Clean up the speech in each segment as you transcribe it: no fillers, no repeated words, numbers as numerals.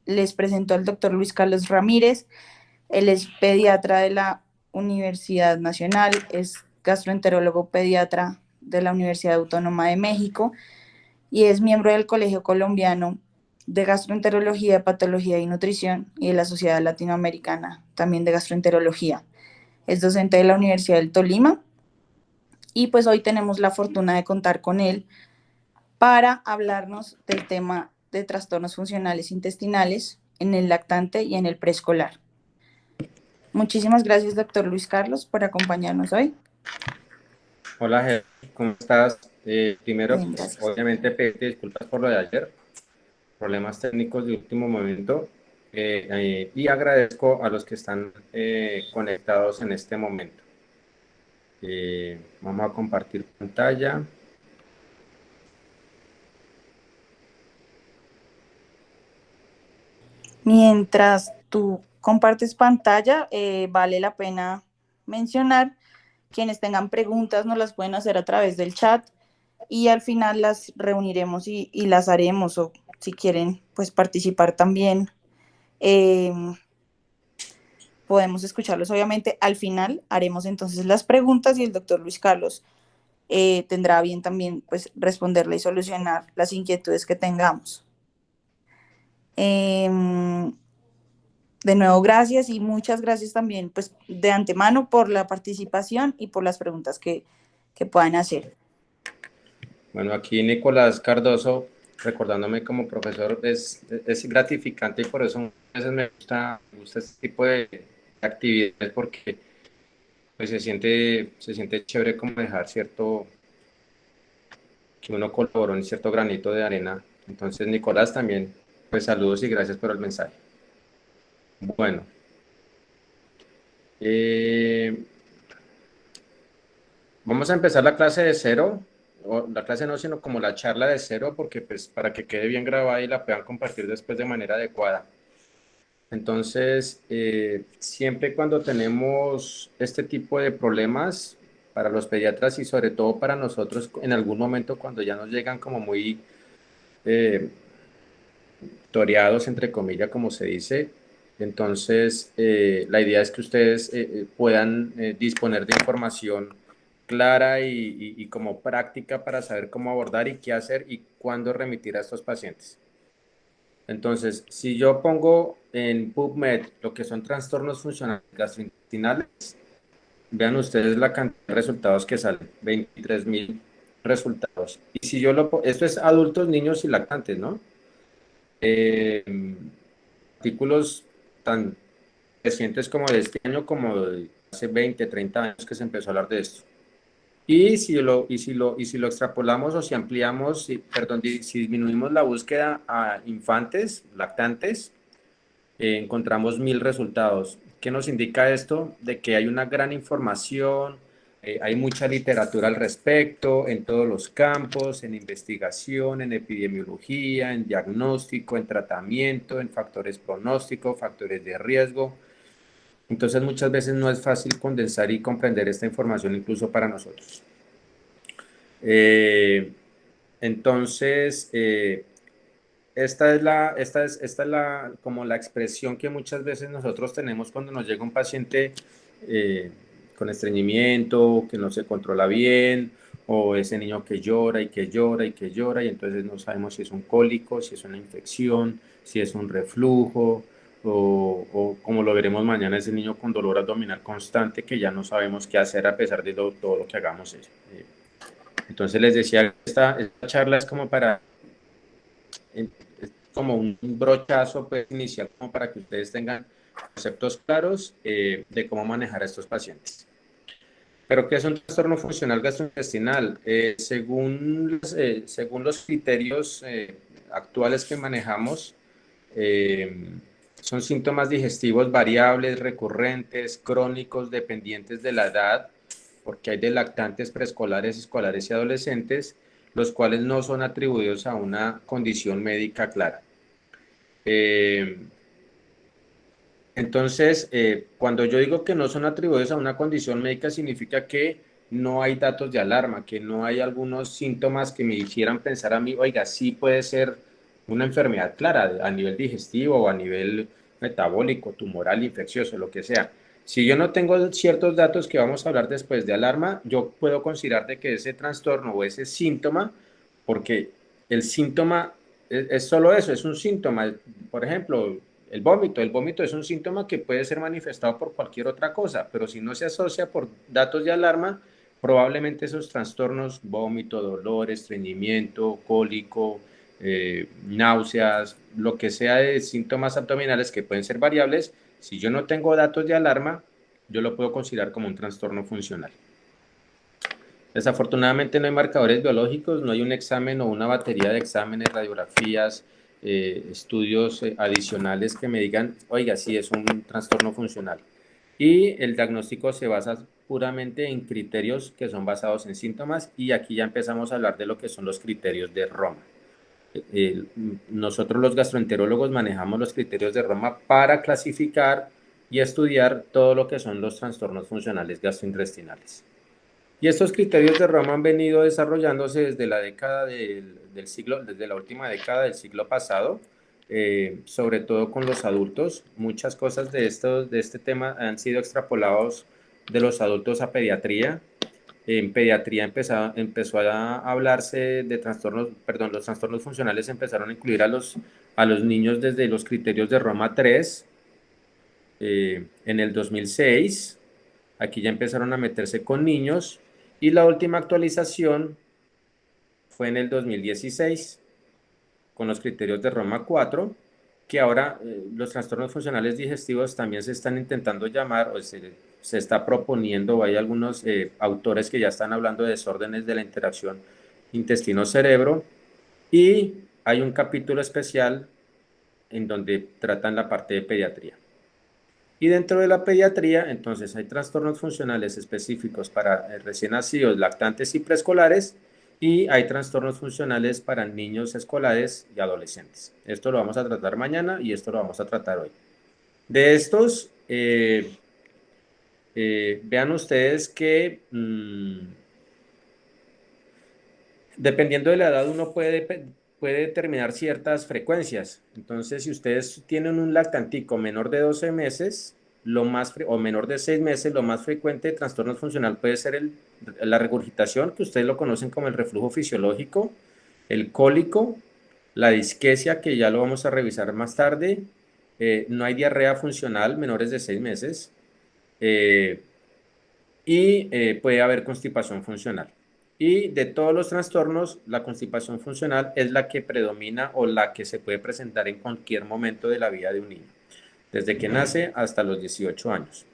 les presento al doctor Luis Carlos Ramírez. Él es pediatra de la Universidad Nacional, es gastroenterólogo pediatra de la Universidad Autónoma de México y es miembro del Colegio Colombiano de Gastroenterología, Patología y Nutrición y de la Sociedad Latinoamericana también de Gastroenterología. Es docente de la Universidad del Tolima y pues hoy tenemos la fortuna de contar con él para hablarnos del tema de trastornos funcionales intestinales en el lactante y en el preescolar. Muchísimas gracias, doctor Luis Carlos, por acompañarnos hoy. Hola, Ger, ¿cómo estás? Primero, Bien, pues, gracias. obviamente pedirte disculpas por lo de ayer, problemas técnicos de último momento, y agradezco a los que están conectados en este momento. Vamos a compartir pantalla. Mientras tú compartes pantalla, vale la pena mencionar, quienes tengan preguntas nos las pueden hacer a través del chat y al final las reuniremos y las haremos o si quieren pues participar también. Eh, Podemos escucharlos. Obviamente, al final haremos entonces las preguntas y el doctor Luis Carlos tendrá bien también pues responderle y solucionar las inquietudes que tengamos. Eh, de nuevo, gracias y muchas gracias también pues de antemano por la participación y por las preguntas que puedan hacer. Bueno, aquí Nicolás Cardoso, recordándome como profesor, es gratificante y por eso a veces me gusta este tipo de actividades porque pues se siente chévere como dejar cierto que uno colaboró en cierto granito de arena. Entonces, Nicolás, también, pues saludos y gracias por el mensaje. Bueno, eh, vamos a empezar la clase de cero, o la clase no, sino como la charla de cero, porque pues para que quede bien grabada y la puedan compartir después de manera adecuada. Entonces, siempre cuando tenemos este tipo de problemas para los pediatras y sobre todo para nosotros, en algún momento cuando ya nos llegan como muy eh, toreados, entre comillas, como se dice. Entonces, la idea es que ustedes puedan disponer de información clara y como práctica para saber cómo abordar y qué hacer y cuándo remitir a estos pacientes. Entonces, si yo pongo en PubMed lo que son trastornos funcionales gastrointestinales, vean ustedes la cantidad de resultados que salen, 23.000 resultados. Y si yo esto es adultos, niños y lactantes, ¿no? eh, artículos tan recientes como de este año como de hace 20, 30 años que se empezó a hablar de esto. Y si lo extrapolamos o si ampliamos, perdón, si disminuimos la búsqueda a infantes, lactantes, encontramos 1.000 resultados. ¿Qué nos indica esto? De que hay una gran información, hay mucha literatura al respecto en todos los campos, en investigación, en epidemiología, en diagnóstico, en tratamiento, en factores pronósticos, factores de riesgo. Entonces muchas veces no es fácil condensar y comprender esta información incluso para nosotros. Eh, entonces, esta es como la expresión que muchas veces nosotros tenemos cuando nos llega un paciente eh, con estreñimiento, que no se controla bien, o ese niño que llora y que llora y que llora, y entonces no sabemos si es un cólico, si es una infección, si es un reflujo, o como lo veremos mañana, ese niño con dolor abdominal constante que ya no sabemos qué hacer a pesar de todo lo que hagamos. Entonces les decía, esta charla es como para como un brochazo pues, inicial como para que ustedes tengan conceptos claros de cómo manejar a estos pacientes. Pero ¿qué es un trastorno funcional gastrointestinal? Según los criterios actuales que manejamos, eh, son síntomas digestivos variables, recurrentes, crónicos, dependientes de la edad, porque hay de lactantes, preescolares, escolares y adolescentes, los cuales no son atribuidos a una condición médica clara. Eh, entonces, cuando yo digo que no son atribuidos a una condición médica, significa que no hay datos de alarma, que no hay algunos síntomas que me hicieran pensar a mí, oiga, sí puede ser una enfermedad clara a nivel digestivo o a nivel metabólico, tumoral, infeccioso, lo que sea. Si yo no tengo ciertos datos que vamos a hablar después de alarma, yo puedo considerar de que ese trastorno o ese síntoma, porque el síntoma es solo eso, es un síntoma. Por ejemplo, el vómito es un síntoma que puede ser manifestado por cualquier otra cosa, pero si no se asocia por datos de alarma, probablemente esos trastornos, vómito, dolor, estreñimiento, cólico, náuseas, lo que sea de síntomas abdominales que pueden ser variables, si yo no tengo datos de alarma, yo lo puedo considerar como un trastorno funcional. Desafortunadamente no hay marcadores biológicos, no hay un examen o una batería de exámenes, radiografías, estudios adicionales que me digan, oiga, sí es un trastorno funcional. Y el diagnóstico se basa puramente en criterios que son basados en síntomas y aquí ya empezamos a hablar de lo que son los criterios de Roma. Nosotros los gastroenterólogos manejamos los criterios de Roma para clasificar y estudiar todo lo que son los trastornos funcionales gastrointestinales. Y estos criterios de Roma han venido desarrollándose desde la década del siglo, desde la última década del siglo pasado, sobre todo con los adultos. Muchas cosas de este tema han sido extrapolados de los adultos a pediatría. En pediatría empezó a hablarse de trastornos, perdón, los trastornos funcionales empezaron a incluir a los niños desde los criterios de Roma 3 en el 2006. Aquí ya empezaron a meterse con niños y la última actualización fue en el 2016 con los criterios de Roma 4, que ahora los trastornos funcionales digestivos también se están intentando llamar, o se está proponiendo, o hay algunos autores que ya están hablando de desórdenes de la interacción intestino-cerebro, y hay un capítulo especial en donde tratan la parte de pediatría. Y dentro de la pediatría, entonces hay trastornos funcionales específicos para recién nacidos, lactantes y preescolares, y hay trastornos funcionales para niños escolares y adolescentes. Esto lo vamos a tratar mañana y esto lo vamos a tratar hoy. De estos, vean ustedes que dependiendo de la edad uno puede determinar ciertas frecuencias. Entonces, si ustedes tienen un lactantico menor de 12 meses, o menor de 6 meses, lo más frecuente de trastorno funcional puede ser la regurgitación, que ustedes lo conocen como el reflujo fisiológico, el cólico, la disquesia, que ya lo vamos a revisar más tarde. No hay diarrea funcional menores de 6 meses. Eh, y puede haber constipación funcional. Y de todos los trastornos, la constipación funcional es la que predomina o la que se puede presentar en cualquier momento de la vida de un niño, desde que nace hasta los 18 años.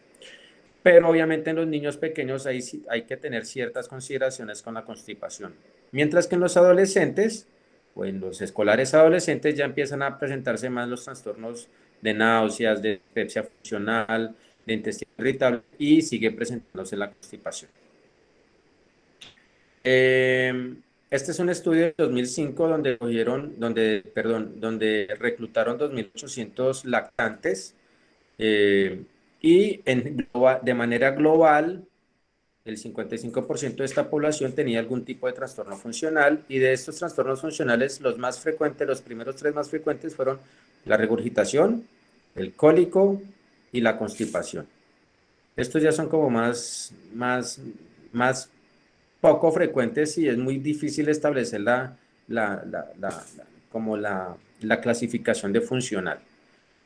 Pero obviamente en los niños pequeños hay que tener ciertas consideraciones con la constipación. Mientras que en los adolescentes o en los escolares adolescentes ya empiezan a presentarse más los trastornos de náuseas, de dispepsia funcional, de intestino irritable y sigue presentándose la constipación. Este es un estudio de 2005 donde reclutaron 2.800 lactantes y de manera global el 55% de esta población tenía algún tipo de trastorno funcional y de estos trastornos funcionales los más frecuentes, los primeros tres más frecuentes fueron la regurgitación, el cólico y la constipación. Estos ya son como más poco frecuentes y es muy difícil establecer la, la, la, como la clasificación de funcional.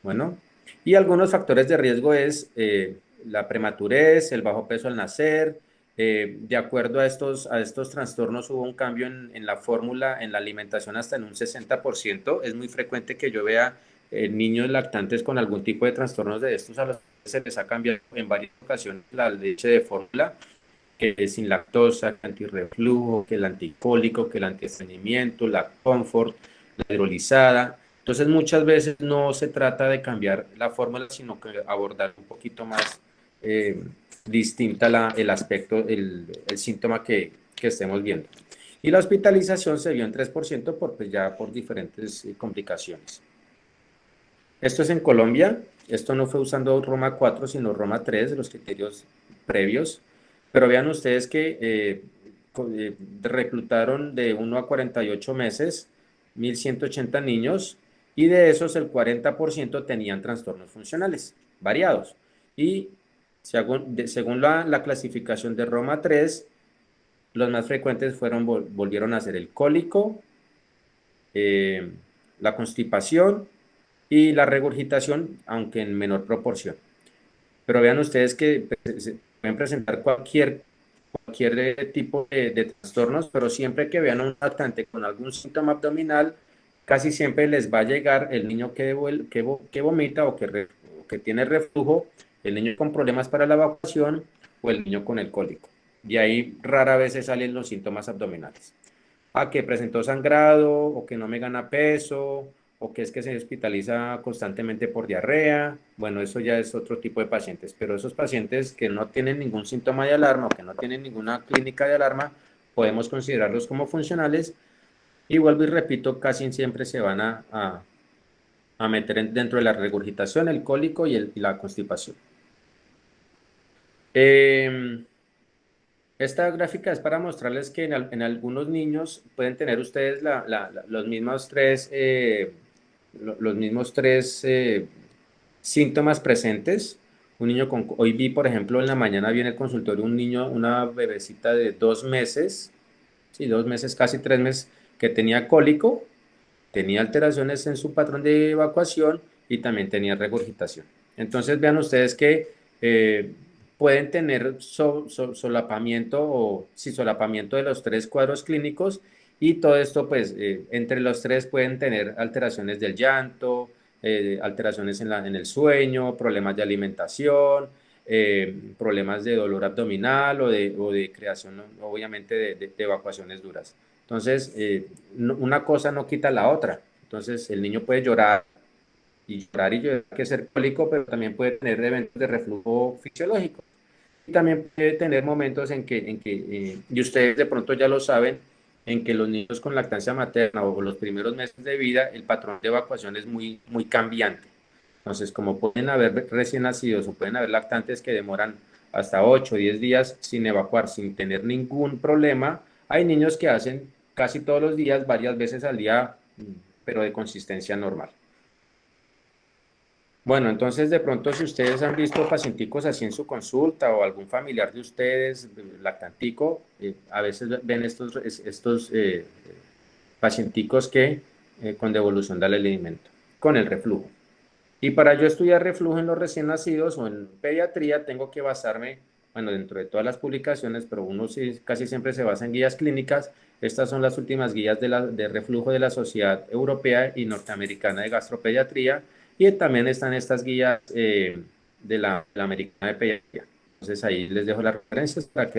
Bueno, y algunos factores de riesgo es la prematurez, el bajo peso al nacer. De acuerdo a estos trastornos hubo un cambio en la fórmula, en la alimentación hasta en un 60%. Es muy frecuente que yo vea niños lactantes con algún tipo de trastornos de estos a los que se les ha cambiado en varias ocasiones la leche de fórmula, que es sin lactosa, que antirreflujo, que el anticólico, que el antiestreñimiento, la comfort, la hidrolizada. Entonces muchas veces no se trata de cambiar la fórmula, sino que abordar un poquito más distinta el aspecto, el síntoma que estemos viendo. Y la hospitalización se vio en 3% pues ya por diferentes complicaciones. Esto es en Colombia. Esto no fue usando Roma 4, sino Roma 3, los criterios previos. Pero vean ustedes que reclutaron de 1 a 48 meses 1.180 niños, y de esos el 40% tenían trastornos funcionales variados. Y según la clasificación de Roma 3, los más frecuentes volvieron a ser el cólico, eh, la constipación y la regurgitación, aunque en menor proporción. Pero vean ustedes que se pueden presentar cualquier tipo de trastornos, pero siempre que vean a un lactante con algún síntoma abdominal, casi siempre les va a llegar el niño que vomita o que tiene reflujo, el niño con problemas para la evacuación o el niño con el cólico. Y ahí rara vez se salen los síntomas abdominales. A que presentó sangrado o que no me gana peso o que es que se hospitaliza constantemente por diarrea. Bueno, eso ya es otro tipo de pacientes, pero esos pacientes que no tienen ningún síntoma de alarma o que no tienen ninguna clínica de alarma, podemos considerarlos como funcionales y vuelvo y repito, casi siempre se van a meter dentro de la regurgitación, el cólico y la constipación. Esta gráfica es para mostrarles que en algunos niños pueden tener ustedes los mismos tres síntomas presentes. Hoy vi, por ejemplo, en la mañana vi en el consultorio un niño, una bebecita de 2 meses, sí, 2 meses, casi 3 meses, que tenía cólico, tenía alteraciones en su patrón de evacuación y también tenía regurgitación. Entonces vean ustedes que pueden tener solapamiento o sí, solapamiento de los tres cuadros clínicos y todo esto pues entre los tres pueden tener alteraciones del llanto, alteraciones en el sueño, problemas de alimentación, problemas de dolor abdominal o de creación obviamente de evacuaciones duras. Entonces, una cosa no quita la otra. Entonces, el niño puede llorar y llorar, que es ser cólico, pero también puede tener eventos de reflujo fisiológico. Y también puede tener momentos y ustedes de pronto ya lo saben, en que los niños con lactancia materna o los primeros meses de vida, el patrón de evacuación es muy, muy cambiante. Entonces, como pueden haber recién nacidos o pueden haber lactantes que demoran hasta 8 o 10 días sin evacuar, sin tener ningún problema, hay niños que hacen casi todos los días, varias veces al día, pero de consistencia normal. Bueno, entonces de pronto si ustedes han visto pacienticos así en su consulta o algún familiar de ustedes, lactantico, a veces ven estos pacienticos que con devolución del alimento, con el reflujo. Y para yo estudiar reflujo en los recién nacidos o en pediatría, tengo que basarme, bueno, dentro de todas las publicaciones, pero uno sí, casi siempre se basa en guías clínicas. Estas son las últimas guías de reflujo de la Sociedad Europea y Norteamericana de Gastropediatría, y también están estas guías de la Americana de Pediatría. Entonces ahí les dejo las referencias para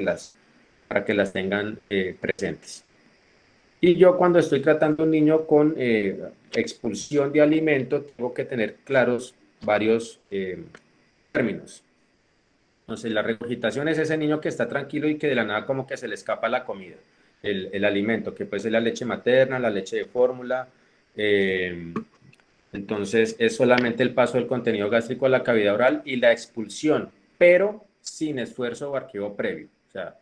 que las tengan presentes. Y yo cuando estoy tratando a un niño con expulsión de alimento, tengo que tener claros varios términos. Entonces, la regurgitación es ese niño que está tranquilo y que de la nada como que se le escapa la comida, el alimento, que puede ser la leche materna, la leche de fórmula. eh, entonces, es solamente el paso del contenido gástrico a la cavidad oral y la expulsión, pero sin esfuerzo o arqueo previo. O sea,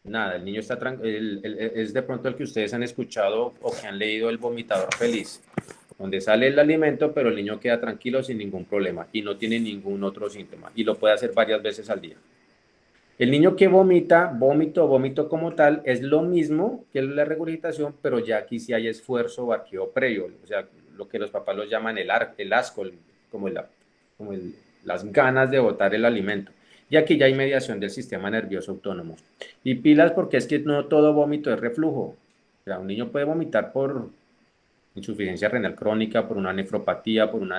nada, el niño está tranquilo, es de pronto el que ustedes han escuchado o que han leído El vomitador feliz, donde sale el alimento, pero el niño queda tranquilo sin ningún problema y no tiene ningún otro síntoma y lo puede hacer varias veces al día. El niño que vomita, vómito como tal, es lo mismo que la regurgitación, pero ya aquí sí hay esfuerzo o arqueo previo, o sea, lo que los papás lo llaman el asco, como, las ganas de botar el alimento. Y aquí ya hay mediación del sistema nervioso autónomo. Y pilas porque es que no todo vómito es reflujo. O sea, un niño puede vomitar por insuficiencia renal crónica, por una nefropatía, por un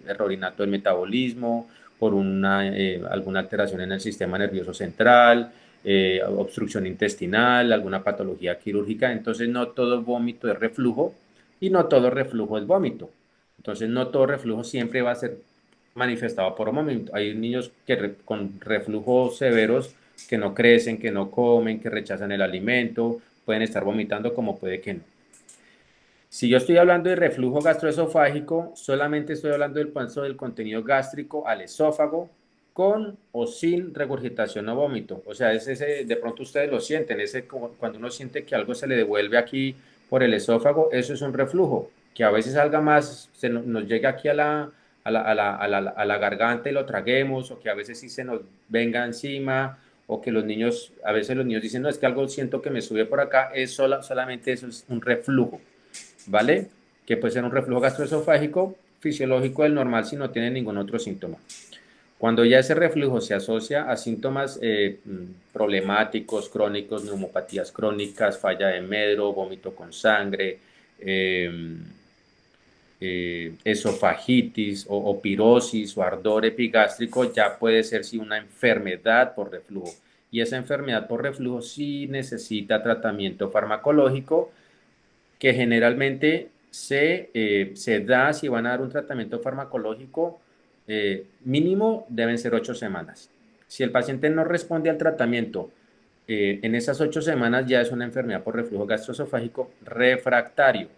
error innato del metabolismo, por alguna alteración en el sistema nervioso central, obstrucción intestinal, alguna patología quirúrgica. Entonces, no todo vómito es reflujo y no todo reflujo es vómito. Entonces, no todo reflujo siempre va a ser manifestado por vómito. Hay niños con reflujos severos que no crecen, que no comen, que rechazan el alimento, pueden estar vomitando como puede que no. Si yo estoy hablando de reflujo gastroesofágico, solamente estoy hablando del paso del contenido gástrico al esófago con o sin regurgitación o vómito. O sea, es ese, de pronto ustedes lo sienten, cuando uno siente que algo se le devuelve aquí por el esófago, eso es un reflujo, que a veces salga más, nos llega aquí a la garganta y lo traguemos, o que a veces sí se nos venga encima, o que los niños, a veces los niños dicen, no, es que algo siento que me sube por acá, es solamente eso es un reflujo, ¿vale? Que puede ser un reflujo gastroesofágico fisiológico del normal si no tiene ningún otro síntoma. Cuando ya ese reflujo se asocia a síntomas problemáticos, crónicos, neumopatías crónicas, falla de medro, vómito con sangre, eh, esofagitis o pirosis o ardor epigástrico, ya puede ser sí una enfermedad por reflujo. Y esa enfermedad por reflujo sí necesita tratamiento farmacológico que generalmente se da, si van a dar un tratamiento farmacológico, mínimo deben ser 8 semanas. Si el paciente no responde al tratamiento en esas 8 semanas, ya es una enfermedad por reflujo gastroesofágico refractario,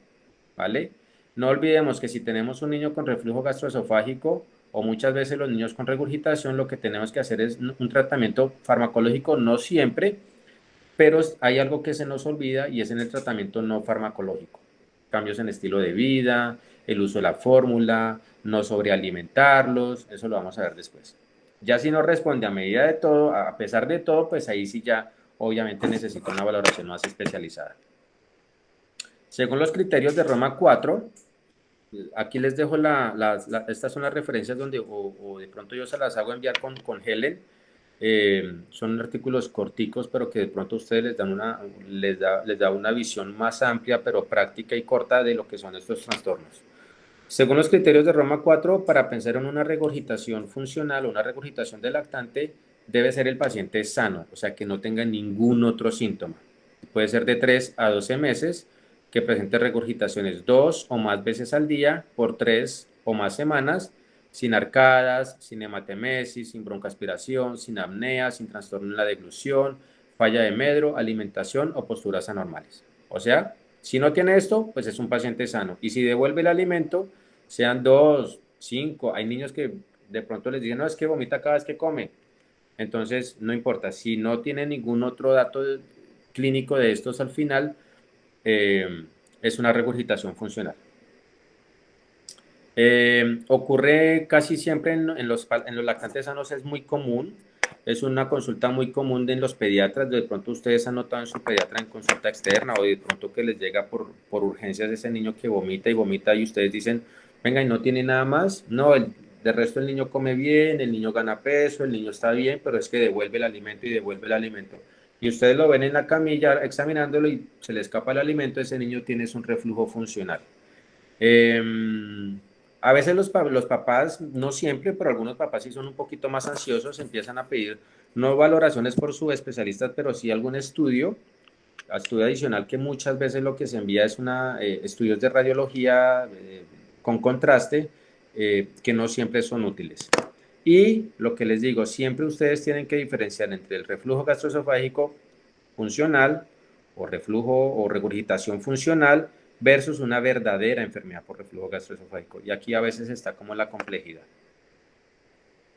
¿vale? No olvidemos que si tenemos un niño con reflujo gastroesofágico o muchas veces los niños con regurgitación, lo que tenemos que hacer es un tratamiento farmacológico, no siempre, pero hay algo que se nos olvida y es en el tratamiento no farmacológico. Cambios en estilo de vida, el uso de la fórmula, no sobrealimentarlos, eso lo vamos a ver después. Ya si no responde a medida de todo, a pesar de todo, pues ahí sí ya obviamente necesita una valoración más especializada. Según los criterios de Roma 4, aquí les dejo estas son las referencias donde o de pronto yo se las hago enviar con Helen. Son artículos corticos, pero que de pronto a ustedes les da una visión más amplia, pero práctica y corta de lo que son estos trastornos. Según los criterios de Roma 4, para pensar en una regurgitación funcional o una regurgitación del lactante, debe ser el paciente sano, o sea, que no tenga ningún otro síntoma. Puede ser de 3 a 12 meses, que presente regurgitaciones 2 o más veces al día por 3 o más semanas, sin arcadas, sin hematemesis, sin broncoaspiración, sin apnea, sin trastorno en la deglución, falla de medro, alimentación o posturas anormales. O sea, si no tiene esto, pues es un paciente sano. Y si devuelve el alimento, sean 2, 5, hay niños que de pronto les dicen, no, es que vomita cada vez que come. Entonces, no importa, si no tiene ningún otro dato clínico de estos al final, eh, es una regurgitación funcional. Ocurre casi siempre en los lactantes sanos, es muy común, es una consulta muy común en los pediatras. De pronto ustedes han notado en su pediatra en consulta externa o de pronto que les llega por urgencias ese niño que vomita y vomita y ustedes dicen, venga, y no tiene nada más. No, de resto el niño come bien, el niño gana peso, el niño está bien, pero es que devuelve el alimento y devuelve el alimento. Y ustedes lo ven en la camilla examinándolo y se le escapa el alimento, ese niño tiene un reflujo funcional. Eh, a veces los papás, no siempre, pero algunos papás sí son un poquito más ansiosos, empiezan a pedir no valoraciones por subespecialistas, pero sí algún estudio adicional que muchas veces lo que se envía es estudios de radiología con contraste que no siempre son útiles. Y lo que les digo, siempre ustedes tienen que diferenciar entre el reflujo gastroesofágico funcional o reflujo o regurgitación funcional versus una verdadera enfermedad por reflujo gastroesofágico. Y aquí a veces está como la complejidad.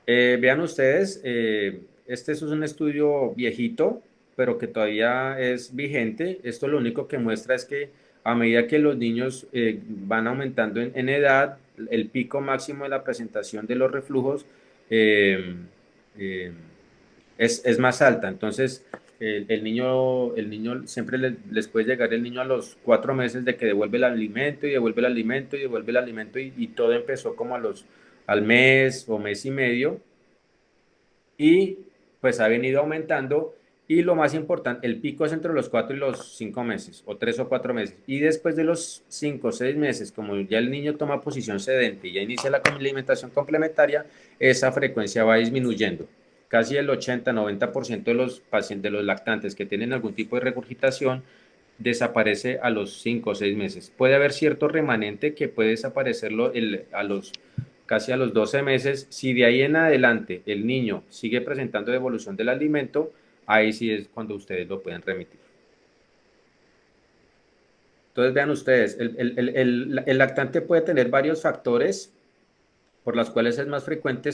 Vean ustedes, este es un estudio viejito, pero que todavía es vigente. Esto lo único que muestra es que a medida que los niños van aumentando en edad, el pico máximo de la presentación de los reflujos eh, eh, es más alta. Entonces, el niño siempre les puede llegar el niño a los 4 meses de que devuelve el alimento y devuelve el alimento y devuelve el alimento y todo empezó como al mes o mes y medio y pues ha venido aumentando y lo más importante, el pico es entre los 4 y los 5 meses o 3 o 4 meses y después de los 5 o 6 meses, como ya el niño toma posición sedente y ya inicia la alimentación complementaria, esa frecuencia va disminuyendo. Casi el 80-90% de los pacientes, de los lactantes que tienen algún tipo de regurgitación, desaparece a los 5 o 6 meses. Puede haber cierto remanente que puede desaparecerlo casi a los 12 meses. Si de ahí en adelante el niño sigue presentando devolución del alimento, ahí sí es cuando ustedes lo pueden remitir. Entonces vean ustedes, el lactante puede tener varios factores por los cuales es más frecuente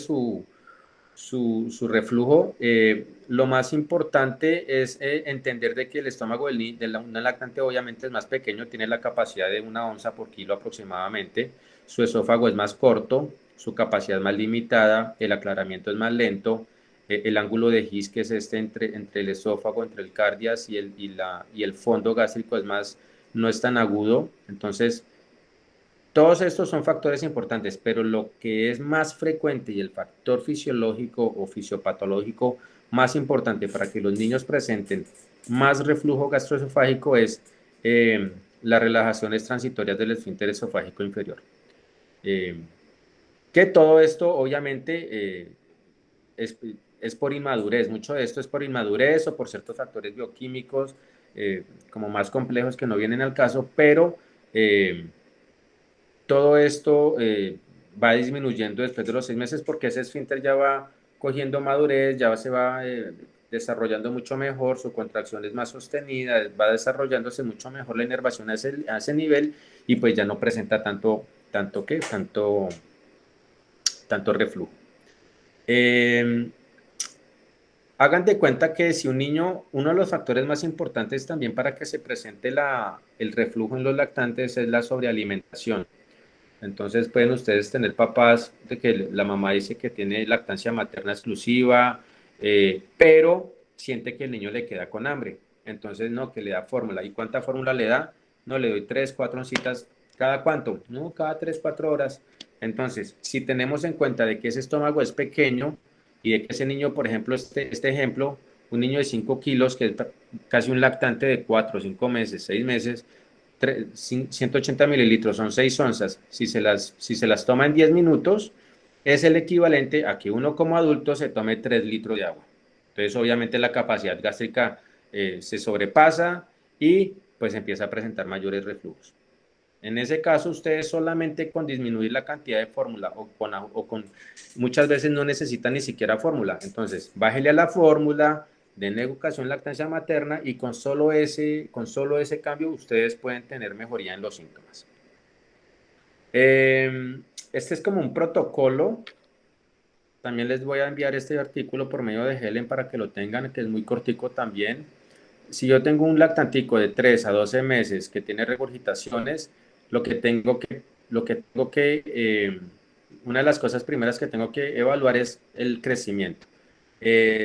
su reflujo, lo más importante es entender de que el estómago una lactante obviamente es más pequeño, tiene la capacidad de 1 onza por kilo aproximadamente, su esófago es más corto, su capacidad es más limitada, el aclaramiento es más lento, el ángulo de Gis, que es entre el esófago, entre el cardias y el fondo gástrico no es tan agudo, entonces todos estos son factores importantes, pero lo que es más frecuente y el factor fisiológico o fisiopatológico más importante para que los niños presenten más reflujo gastroesofágico es las relajaciones transitorias del esfínter esofágico inferior. Eh, que todo esto obviamente es, es por inmadurez, mucho de esto es por inmadurez o por ciertos factores bioquímicos como más complejos que no vienen al caso, pero todo esto va disminuyendo después de los 6 meses porque ese esfínter ya va cogiendo madurez, ya se va desarrollando mucho mejor, su contracción es más sostenida, va desarrollándose mucho mejor la inervación a ese nivel y pues ya no presenta tanto reflujo. Hagan de cuenta que si un niño, uno de los factores más importantes también para que se presente el reflujo en los lactantes es la sobrealimentación. Entonces pueden ustedes tener papás de que la mamá dice que tiene lactancia materna exclusiva, pero siente que el niño le queda con hambre. Entonces no, que le da fórmula. ¿Y cuánta fórmula le da? No, le doy 3, 4 oncitas. ¿Cada cuánto? No, cada 3, 4 horas. Entonces, si tenemos en cuenta de que ese estómago es pequeño y de que ese niño, por ejemplo, este ejemplo, un niño de 5 kilos, que es casi un lactante de 4, 5 meses, 6 meses, 180 mililitros son 6 onzas. Si se las toma en 10 minutos, es el equivalente a que uno como adulto se tome 3 litros de agua. Entonces, obviamente, la capacidad gástrica se sobrepasa y pues empieza a presentar mayores reflujos. En ese caso, ustedes solamente con disminuir la cantidad de fórmula muchas veces no necesitan ni siquiera fórmula. Entonces, bájele a la fórmula, den educación lactancia materna y con solo ese cambio ustedes pueden tener mejoría en los síntomas. Este es como un protocolo. También les voy a enviar este artículo por medio de Helen para que lo tengan, que es muy cortico también. Si yo tengo un lactantico de 3 a 12 meses que tiene regurgitaciones, una de las cosas primeras que tengo que evaluar es el crecimiento.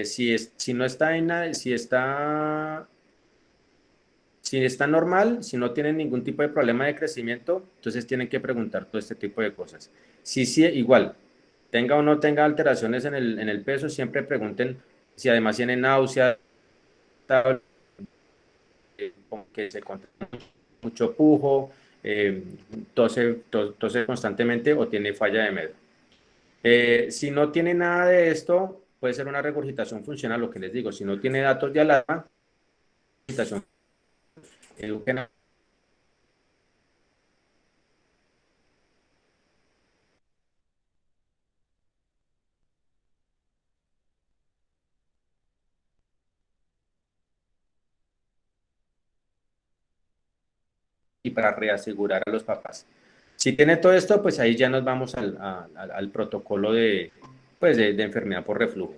Si no está si está normal, si no tienen ningún tipo de problema de crecimiento, entonces tienen que preguntar todo este tipo de cosas. Sí, igual, tenga o no tenga alteraciones en el peso, siempre pregunten si además tienen náusea, como que se contrae mucho pujo, tose constantemente o tiene falla de medula. Si no tiene nada de esto, puede ser una regurgitación funcional, lo que les digo. Si no tiene datos de alarma, regurgitación, eduquen y para reasegurar a los papás. Si tiene todo esto, pues ahí ya nos vamos al protocolo de enfermedad por reflujo.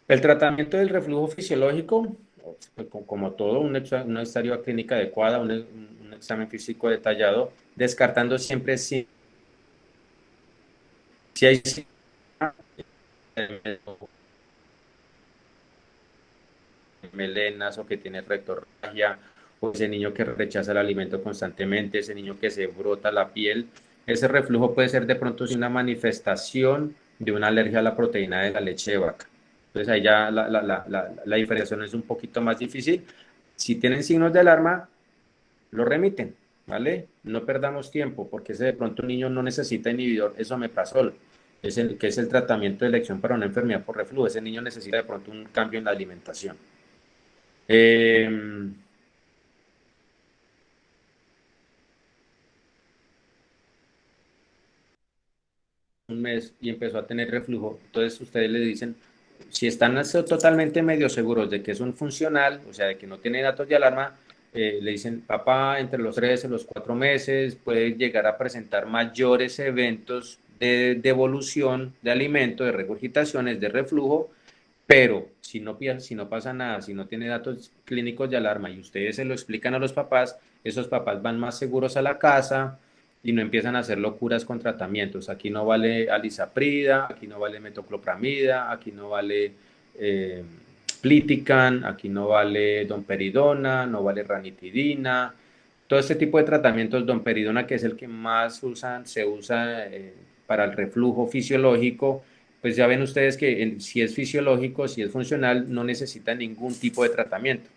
El tratamiento del reflujo fisiológico, pues, como todo, una historia clínica adecuada, un examen físico detallado, descartando siempre si hay melenas o que tiene rectorragia, o ese niño que rechaza el alimento constantemente, ese niño que se brota la piel. Ese reflujo puede ser de pronto una manifestación de una alergia a la proteína de la leche de vaca. Entonces ahí ya la diferenciación es un poquito más difícil. Si tienen signos de alarma, lo remiten, ¿vale? No perdamos tiempo, porque ese de pronto un niño no necesita inhibidor esomeprazol, que es el tratamiento de elección para una enfermedad por reflujo. Ese niño necesita de pronto un cambio en la alimentación. Un mes y empezó a tener reflujo. Entonces ustedes le dicen, si están totalmente medio seguros de que es un funcional, o sea, de que no tiene datos de alarma, le dicen, papá, entre los 3 y los 4 meses puede llegar a presentar mayores eventos de devolución de alimento, de regurgitaciones, de reflujo, pero si no pasa nada, si no tiene datos clínicos de alarma y ustedes se lo explican a los papás, esos papás van más seguros a la casa y no empiezan a hacer locuras con tratamientos. Aquí no vale alisaprida, aquí no vale metoclopramida, aquí no vale eh, Plitican, aquí no vale domperidona, no vale ranitidina. Todo este tipo de tratamientos, domperidona, que es el que más se usa para el reflujo fisiológico, pues ya ven ustedes que si es fisiológico, si es funcional, no necesita ningún tipo de tratamiento,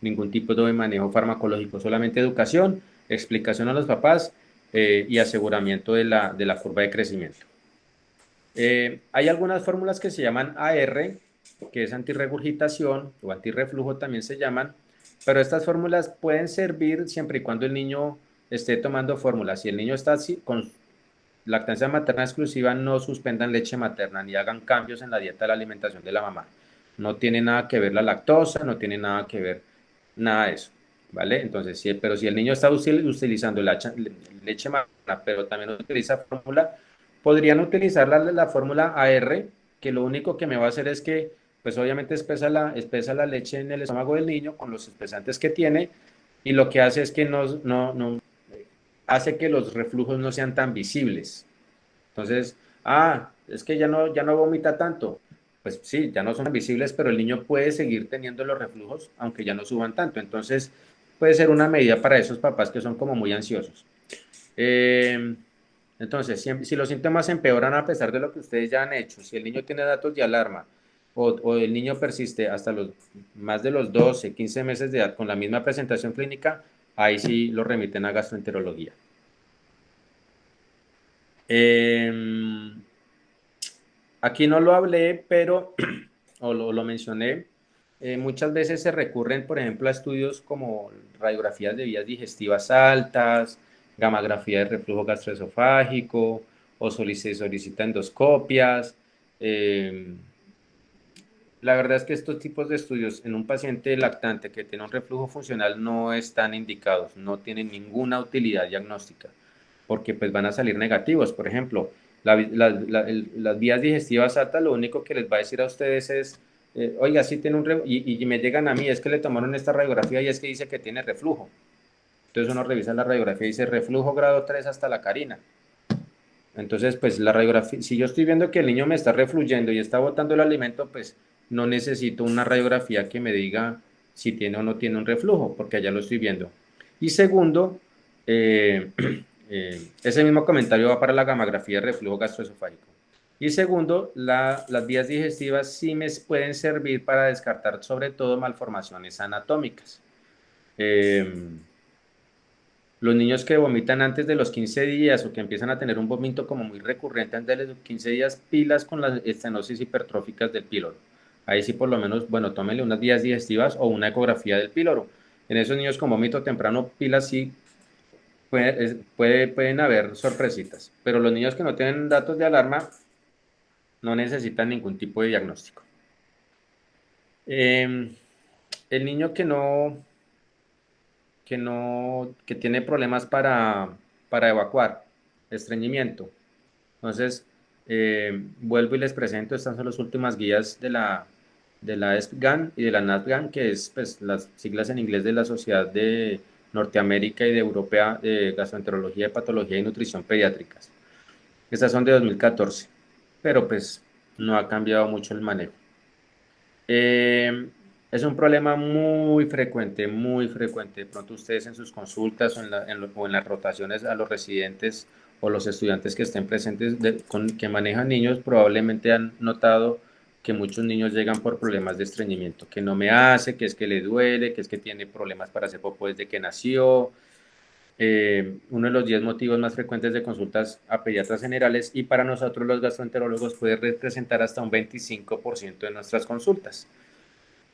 ningún tipo de manejo farmacológico, solamente educación, explicación a los papás y aseguramiento de la curva de crecimiento. Hay algunas fórmulas que se llaman AR, que es antirregurgitación o antirreflujo también se llaman, pero estas fórmulas pueden servir siempre y cuando el niño esté tomando fórmulas. Si el niño está con lactancia materna exclusiva, no suspendan leche materna ni hagan cambios en la dieta de la alimentación de la mamá. No tiene nada que ver la lactosa, no tiene nada que ver nada de eso, ¿vale? Entonces, pero si el niño está utilizando leche materna, pero también utiliza fórmula, podrían utilizar la fórmula AR, que lo único que me va a hacer es que, pues obviamente espesa la leche en el estómago del niño con los espesantes que tiene, y lo que hace es que no hace que los reflujos no sean tan visibles. Entonces, es que ya no vomita tanto. Pues sí, ya no son tan visibles, pero el niño puede seguir teniendo los reflujos, aunque ya no suban tanto. Entonces, puede ser una medida para esos papás que son como muy ansiosos. Eh, entonces, si los síntomas empeoran a pesar de lo que ustedes ya han hecho, si el niño tiene datos de alarma o el niño persiste hasta más de los 12, 15 meses de edad con la misma presentación clínica, ahí sí lo remiten a gastroenterología. Aquí no lo hablé, pero, o lo mencioné, muchas veces se recurren, por ejemplo, a estudios como radiografías de vías digestivas altas, gamografía de reflujo gastroesofágico, o se solicita endoscopias. Eh, la verdad es que estos tipos de estudios en un paciente lactante que tiene un reflujo funcional no están indicados, no tienen ninguna utilidad diagnóstica, porque pues van a salir negativos. Por ejemplo, las vías digestivas altas, lo único que les va a decir a ustedes es, oiga, sí tiene y me llegan a mí, es que le tomaron esta radiografía y es que dice que tiene reflujo. Entonces uno revisa la radiografía y dice reflujo grado 3 hasta la carina. Entonces, pues la radiografía, si yo estoy viendo que el niño me está refluyendo y está botando el alimento, pues no necesito una radiografía que me diga si tiene o no tiene un reflujo, porque allá lo estoy viendo. Y segundo, ese mismo comentario va para la gamografía de reflujo gastroesofágico. Y segundo, las vías digestivas sí me pueden servir para descartar sobre todo malformaciones anatómicas. Eh, los niños que vomitan antes de los 15 días o que empiezan a tener un vómito como muy recurrente antes de los 15 días, pilas con las estenosis hipertróficas del píloro. Ahí sí por lo menos, bueno, tómenle unas vías digestivas o una ecografía del píloro. En esos niños con vómito temprano, pilas sí pueden haber sorpresitas, pero los niños que no tienen datos de alarma no necesitan ningún tipo de diagnóstico. El niño que tiene problemas para evacuar, estreñimiento. Entonces, vuelvo y les presento, estas son las últimas guías de la ESPGAN y de la NASPGAN, que es pues, las siglas en inglés de la Sociedad de Norteamérica y de Europea de Gastroenterología, Patología y Nutrición Pediátricas. Estas son de 2014, pero pues no ha cambiado mucho el manejo. Eh, es un problema muy frecuente, muy frecuente. De pronto ustedes en sus consultas o en las rotaciones a los residentes o los estudiantes que estén presentes que manejan niños probablemente han notado que muchos niños llegan por problemas de estreñimiento, que no me hace, que es que le duele, que es que tiene problemas para hacer popó desde que nació. Uno de los 10 motivos más frecuentes de consultas a pediatras generales y para nosotros los gastroenterólogos puede representar hasta un 25% de nuestras consultas.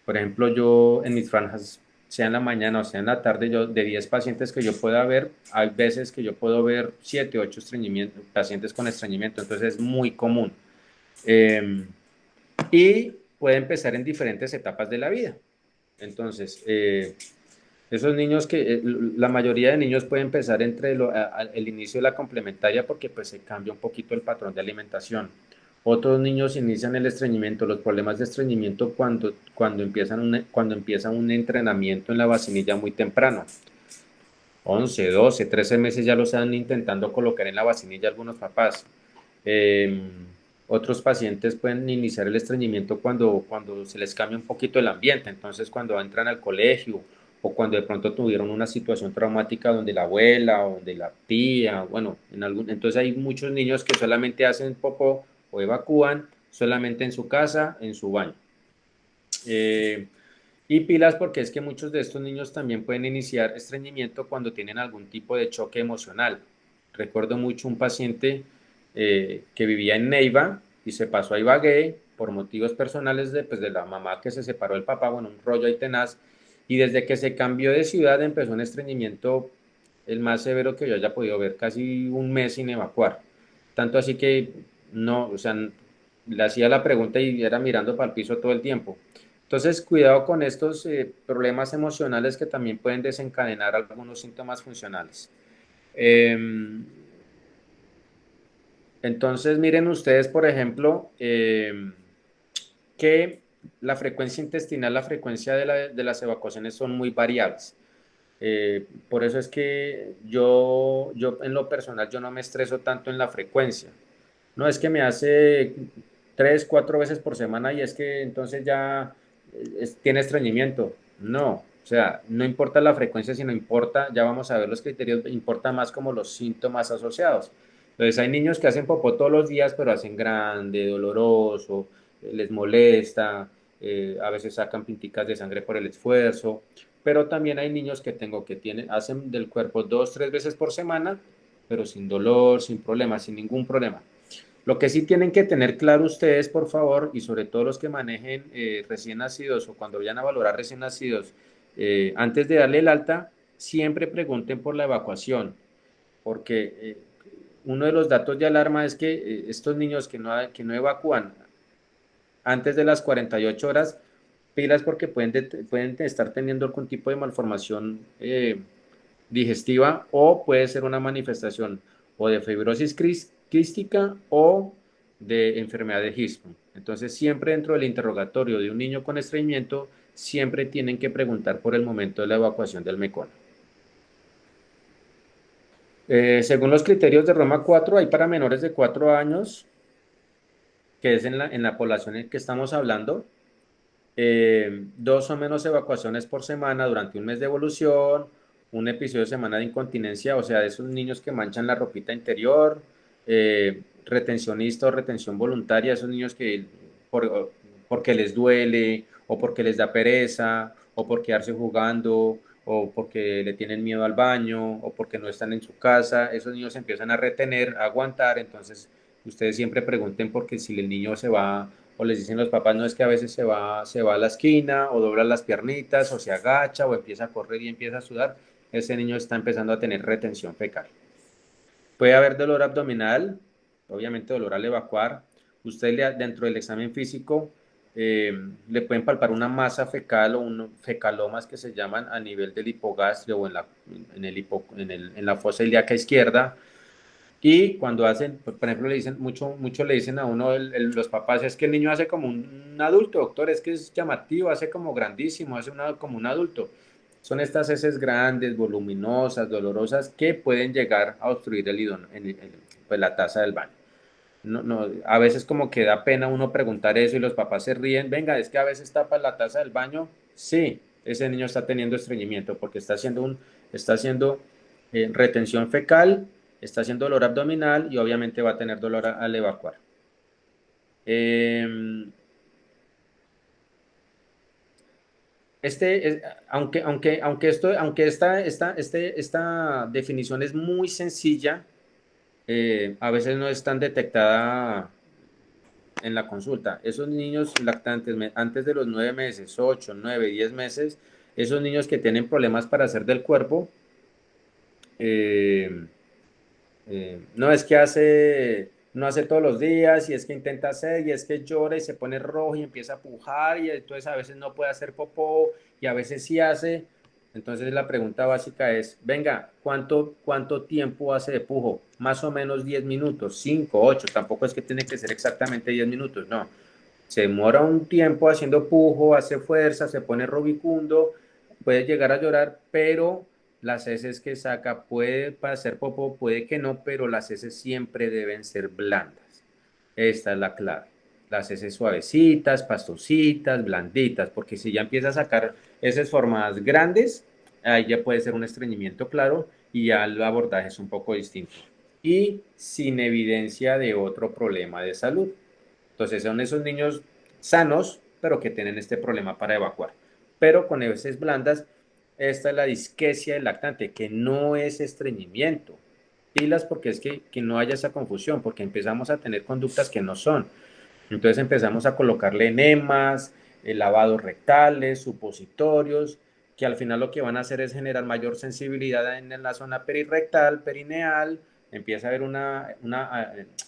Por ejemplo, yo en mis franjas, sea en la mañana o sea en la tarde, yo de 10 pacientes que yo pueda ver, hay veces que yo puedo ver 7, 8 pacientes con estreñimiento, entonces es muy común. Y puede empezar en diferentes etapas de la vida. Entonces, Esos niños que, la mayoría de niños puede empezar entre el inicio de la complementaria porque pues se cambia un poquito el patrón de alimentación. Otros niños inician el estreñimiento, los problemas de estreñimiento cuando empieza un entrenamiento en la vacinilla muy temprano. 11, 12, 13 meses ya lo están intentando colocar en la vacinilla algunos papás. Eh, Otros pacientes pueden iniciar el estreñimiento cuando se les cambia un poquito el ambiente, entonces cuando entran al colegio o cuando de pronto tuvieron una situación traumática donde la abuela o donde la tía, bueno, entonces hay muchos niños que solamente hacen popó o evacúan solamente en su casa, en su baño. Eh, y pilas porque es que muchos de estos niños también pueden iniciar estreñimiento cuando tienen algún tipo de choque emocional. Recuerdo mucho un paciente que vivía en Neiva y se pasó a Ibagué por motivos personales pues, de la mamá que se separó del papá, bueno, un rollo ahí tenaz. Y desde que se cambió de ciudad empezó un estreñimiento el más severo que yo haya podido ver, casi un mes sin evacuar. Tanto así que no, o sea, le hacía la pregunta y era mirando para el piso todo el tiempo. Entonces, cuidado con estos problemas emocionales que también pueden desencadenar algunos síntomas funcionales. Eh, entonces, miren ustedes, por ejemplo, que la frecuencia intestinal, la frecuencia de las evacuaciones son muy variables. Por eso es que yo en lo personal, yo no me estreso tanto en la frecuencia. No es que me hace 3, 4 veces por semana y es que entonces ya tiene estreñimiento. No, o sea, no importa la frecuencia, sino importa, ya vamos a ver los criterios, importa más como los síntomas asociados. Entonces hay niños que hacen popó todos los días, pero hacen grande, doloroso, les molesta, a veces sacan pinticas de sangre por el esfuerzo, pero también hay niños que hacen del cuerpo 2, 3 veces por semana, pero sin dolor, sin problema, sin ningún problema. Lo que sí tienen que tener claro ustedes, por favor, y sobre todo los que manejen recién nacidos o cuando vayan a valorar recién nacidos, antes de darle el alta, siempre pregunten por la evacuación, porque uno de los datos de alarma es que estos niños que no evacúan antes de las 48 horas, pilas porque pueden estar teniendo algún tipo de malformación digestiva o puede ser una manifestación o de fibrosis quística o de enfermedad de Hirschsprung. Entonces, siempre dentro del interrogatorio de un niño con estreñimiento, siempre tienen que preguntar por el momento de la evacuación del mecono. Según los criterios de Roma 4, hay para menores de 4 años, que es en la población en que estamos hablando, 2 o menos evacuaciones por semana durante un mes de evolución, un episodio de semana de incontinencia, o sea, de esos niños que manchan la ropita interior, retencionista o retención voluntaria, esos niños que porque les duele o porque les da pereza o por quedarse jugando o porque le tienen miedo al baño o porque no están en su casa, esos niños empiezan a retener, a aguantar, entonces ustedes siempre pregunten porque si el niño se va o les dicen los papás, no es que a veces se va a la esquina o dobla las piernitas o se agacha o empieza a correr y empieza a sudar, ese niño está empezando a tener retención fecal. Puede haber dolor abdominal, obviamente dolor al evacuar. Dentro del examen físico le pueden palpar una masa fecal o un fecalomas que se llaman a nivel del hipogastrio o en la fosa ilíaca izquierda. Y cuando hacen, por ejemplo, le dicen, mucho le dicen a uno, los papás, es que el niño hace como un adulto, doctor, es que es llamativo, hace como grandísimo, como un adulto. Son estas heces grandes, voluminosas, dolorosas, que pueden llegar a obstruir pues, la taza del baño. No, no, a veces como que da pena uno preguntar eso y los papás se ríen, venga, es que a veces tapa la taza del baño. Sí, ese niño está teniendo estreñimiento porque está haciendo retención fecal, está haciendo dolor abdominal y obviamente va a tener dolor al evacuar. Eh, esta definición es muy sencilla, a veces no es tan detectada en la consulta. Esos niños lactantes antes de los 9 meses, 8, 9, 10 meses, esos niños que tienen problemas para hacer del cuerpo, eh, no es que no hace todos los días y es que intenta hacer y es que llora y se pone rojo y empieza a pujar y entonces a veces no puede hacer popó y a veces sí hace. Entonces la pregunta básica es, venga, ¿cuánto tiempo hace de pujo? Más o menos 10 minutos, 5, 8, tampoco es que tiene que ser exactamente 10 minutos, no. Se demora un tiempo haciendo pujo, hace fuerza, se pone rubicundo, puede llegar a llorar, pero las heces que saca puede hacer popó, puede que no, pero las heces siempre deben ser blandas. Esta es la clave. Las heces suavecitas, pastositas, blanditas, porque si ya empieza a sacar heces formadas grandes, ahí ya puede ser un estreñimiento claro y ya el abordaje es un poco distinto. Y sin evidencia de otro problema de salud. Entonces son esos niños sanos, pero que tienen este problema para evacuar. Pero con heces blandas, esta es la disquesia del lactante, que no es estreñimiento. Pilas porque es que no haya esa confusión, porque empezamos a tener conductas que no son. Entonces empezamos a colocarle enemas, lavados rectales, supositorios, que al final lo que van a hacer es generar mayor sensibilidad en la zona perirectal, perineal, empieza a haber una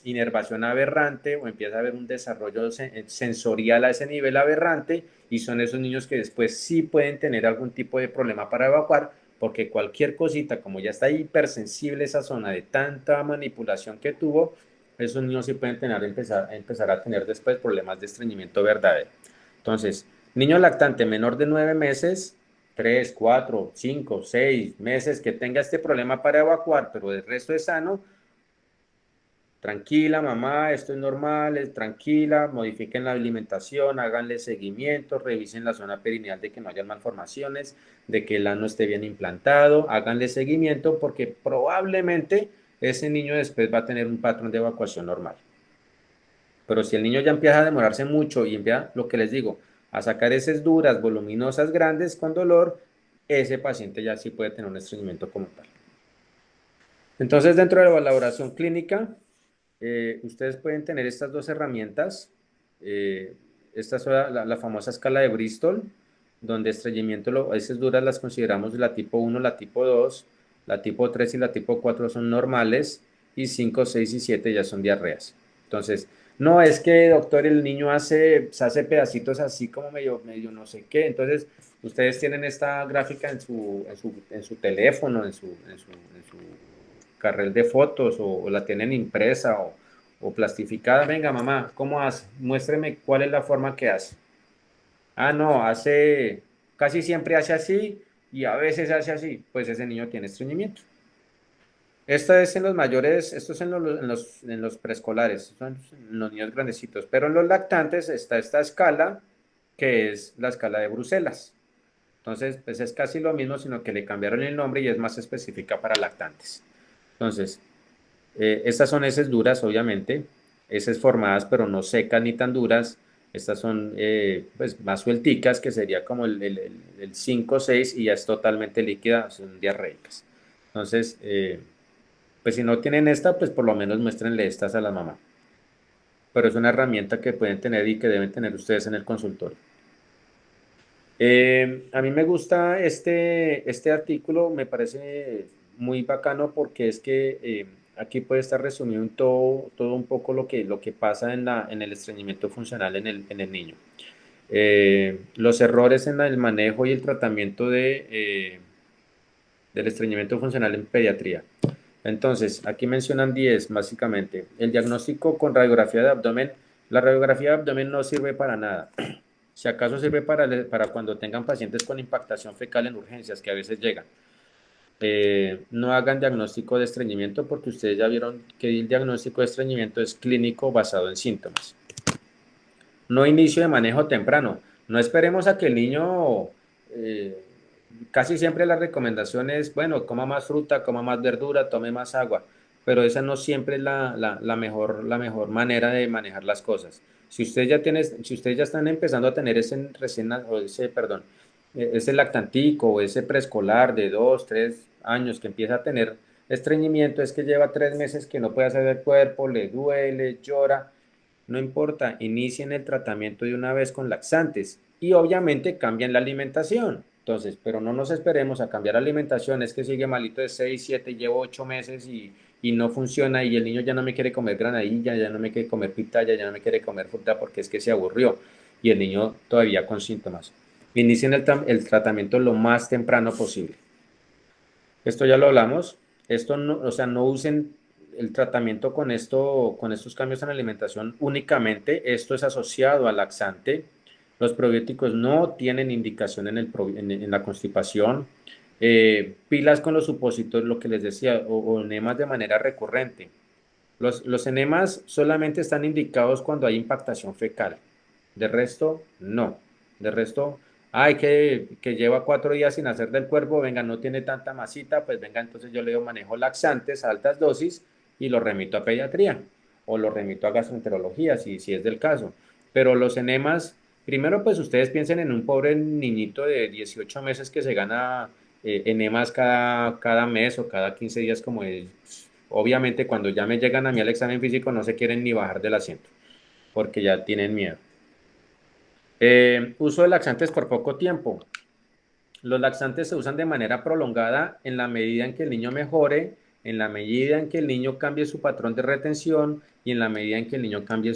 inervación aberrante o empieza a haber un desarrollo sensorial a ese nivel aberrante y son esos niños que después sí pueden tener algún tipo de problema para evacuar porque cualquier cosita, como ya está hipersensible esa zona de tanta manipulación que tuvo, esos niños sí pueden empezar a tener después problemas de estreñimiento verdadero. Entonces, niño lactante menor de 9 meses, 3, 4, 5, 6 meses que tenga este problema para evacuar, pero el resto es sano, tranquila mamá, esto es normal, es tranquila, modifiquen la alimentación, háganle seguimiento, revisen la zona perineal de que no haya malformaciones, de que el ano esté bien implantado, háganle seguimiento porque probablemente ese niño después va a tener un patrón de evacuación normal. Pero si el niño ya empieza a demorarse mucho y empieza, lo que les digo, a sacar heces duras, voluminosas, grandes, con dolor, ese paciente ya sí puede tener un estreñimiento como tal. Entonces, dentro de la valoración clínica, ustedes pueden tener estas dos herramientas. Esta es la famosa escala de Bristol, donde estreñimiento, heces duras las consideramos la tipo 1, la tipo 2, la tipo 3 y la tipo 4 son normales, y 5, 6 y 7 ya son diarreas. Entonces, no es que, doctor, el niño se hace pedacitos así como medio no sé qué. Entonces, ustedes tienen esta gráfica en su teléfono, en su carril de fotos, o la tienen impresa o plastificada. Venga, mamá, ¿cómo hace? Muéstreme cuál es la forma que hace. Ah, no, casi siempre hace así y a veces hace así. Pues ese niño tiene estreñimiento. Esta es en los mayores, esto es en los preescolares, son en los niños grandecitos, pero en los lactantes está esta escala, que es la escala de Bruselas. Entonces, pues es casi lo mismo, sino que le cambiaron el nombre y es más específica para lactantes. Entonces, estas son heces duras, obviamente, heces formadas, pero no secas ni tan duras. Estas son pues, más suelticas, que sería como el 5 o 6, y ya es totalmente líquida, son diarreicas. Entonces, pues si no tienen esta, pues por lo menos muéstrenle estas a la mamá. Pero es una herramienta que pueden tener y que deben tener ustedes en el consultorio. A mí me gusta este artículo, me parece muy bacano porque es que aquí puede estar resumido en todo un poco lo que pasa en el estreñimiento funcional en el niño. Los errores en el manejo y el tratamiento del estreñimiento funcional en pediatría. Entonces, aquí mencionan 10 básicamente. El diagnóstico con radiografía de abdomen. La radiografía de abdomen no sirve para nada. Si acaso sirve para cuando tengan pacientes con impactación fecal en urgencias, que a veces llegan. No hagan diagnóstico de estreñimiento porque ustedes ya vieron que el diagnóstico de estreñimiento es clínico basado en síntomas. No inicio de manejo temprano. No esperemos a que el niño, casi siempre la recomendación es, bueno, coma más fruta, coma más verdura, tome más agua, pero esa no siempre es la mejor manera de manejar las cosas. Si ustedes ya están empezando a tener ese lactantico o ese preescolar de 2, 3 años que empieza a tener estreñimiento, es que lleva 3 meses que no puede hacer el cuerpo, le duele, llora. No importa, inicien el tratamiento de una vez con laxantes y obviamente cambian la alimentación. Entonces, pero no nos esperemos a cambiar la alimentación, es que sigue malito de 6, 7, llevo 8 meses y no funciona y el niño ya no me quiere comer granadilla, ya no me quiere comer pitaya, ya no me quiere comer fruta porque es que se aburrió y el niño todavía con síntomas. inicien el tratamiento lo más temprano posible. Esto ya lo hablamos. Esto no, o sea, no usen el tratamiento con esto, con estos cambios en la alimentación únicamente. Esto es asociado al laxante. Los probióticos no tienen indicación en la constipación. Pilas con los supositorios, lo que les decía, o enemas de manera recurrente. Los enemas solamente están indicados cuando hay impactación fecal. De resto, no. De resto, ay, que lleva 4 días sin hacer del cuerpo, venga, no tiene tanta masita, pues venga, entonces yo le doy manejo laxantes a altas dosis y lo remito a pediatría o lo remito a gastroenterología, si es del caso. Pero los enemas, primero pues ustedes piensen en un pobre niñito de 18 meses que se gana enemas cada mes o cada 15 días como es. Obviamente cuando ya me llegan a mí al examen físico no se quieren ni bajar del asiento porque ya tienen miedo. Uso de laxantes por poco tiempo. Los laxantes se usan de manera prolongada en la medida en que el niño mejore, en la medida en que el niño cambie su patrón de retención y en la medida en que el niño cambie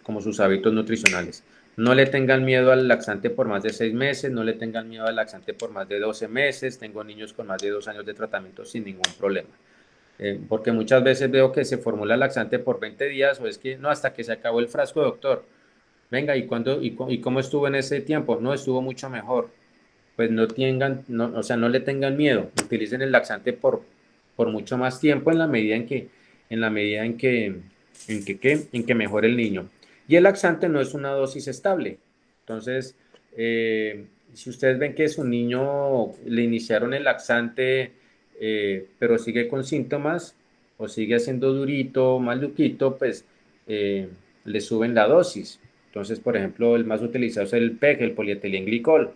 como sus hábitos nutricionales. No le tengan miedo al laxante por más de 6 meses, no le tengan miedo al laxante por más de 12 meses. Tengo niños con más de 2 años de tratamiento sin ningún problema. Porque muchas veces veo que se formula laxante por 20 días o es que no, hasta que se acabó el frasco, doctor. Venga, ¿y cómo estuvo en ese tiempo? No, estuvo mucho mejor. Pues no tengan, no, o sea, no le tengan miedo. Utilicen el laxante por mucho más tiempo en la medida en que mejore el niño. Y el laxante no es una dosis estable. Entonces, si ustedes ven que su niño le iniciaron el laxante, pero sigue con síntomas o sigue haciendo durito, maluquito, pues eh, le suben la dosis. Entonces, por ejemplo, el más utilizado es el PEG, el polietilenglicol.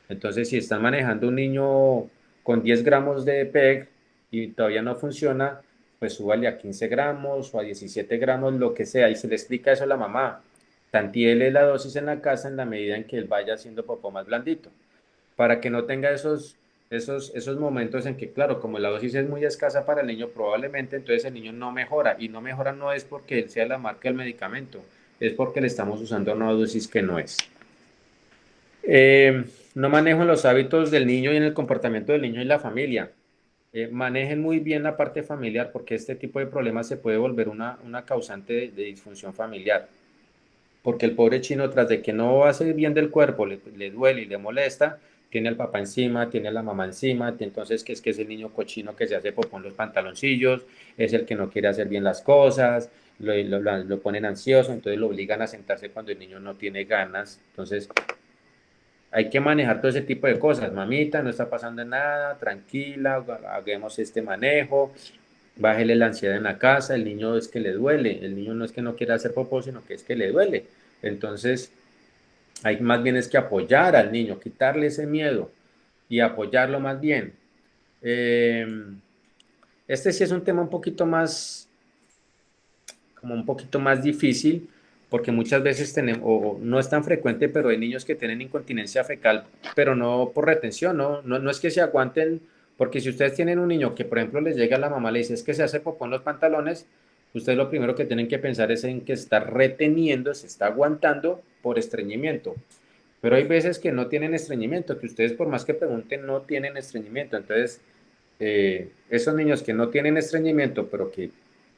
Entonces, si están manejando un niño con 10 gramos de PEG y todavía no funciona, pues súbale a 15 gramos o a 17 gramos, lo que sea, y se le explica eso a la mamá. Tantiele la dosis en la casa en la medida en que él vaya haciendo popó más blandito, para que no tenga esos momentos en que, claro, como la dosis es muy escasa para el niño, probablemente entonces el niño no mejora, y no mejora no es porque él sea la marca del medicamento, es porque le estamos usando una dosis que no es. No manejo en los hábitos del niño y en el comportamiento del niño y la familia. Manejen muy bien la parte familiar porque este tipo de problemas se puede volver una causante de disfunción familiar. Porque el pobre chino, tras de que no hace bien del cuerpo, le duele y le molesta, tiene al papá encima, tiene a la mamá encima, entonces que es el niño cochino que se hace popó en los pantaloncillos, es el que no quiere hacer bien las cosas, lo ponen ansioso, entonces lo obligan a sentarse cuando el niño no tiene ganas. Entonces, hay que manejar todo ese tipo de cosas. Mamita, no está pasando nada, tranquila, hagamos este manejo, bájele la ansiedad en la casa, el niño es que le duele, el niño no es que no quiera hacer popó, sino que es que le duele. Entonces, hay más bien es que apoyar al niño, quitarle ese miedo y apoyarlo más bien. Eh, este sí es un tema un poquito más, como un poquito más difícil, porque muchas veces tenemos, o no es tan frecuente, pero hay niños que tienen incontinencia fecal, pero no por retención, no es que se aguanten, porque si ustedes tienen un niño que, por ejemplo, les llega a la mamá, le dice, es que se hace popó en los pantalones, ustedes lo primero que tienen que pensar es en que está reteniendo, se está aguantando por estreñimiento. Pero hay veces que no tienen estreñimiento, que ustedes por más que pregunten no tienen estreñimiento. Entonces, esos niños que no tienen estreñimiento, pero que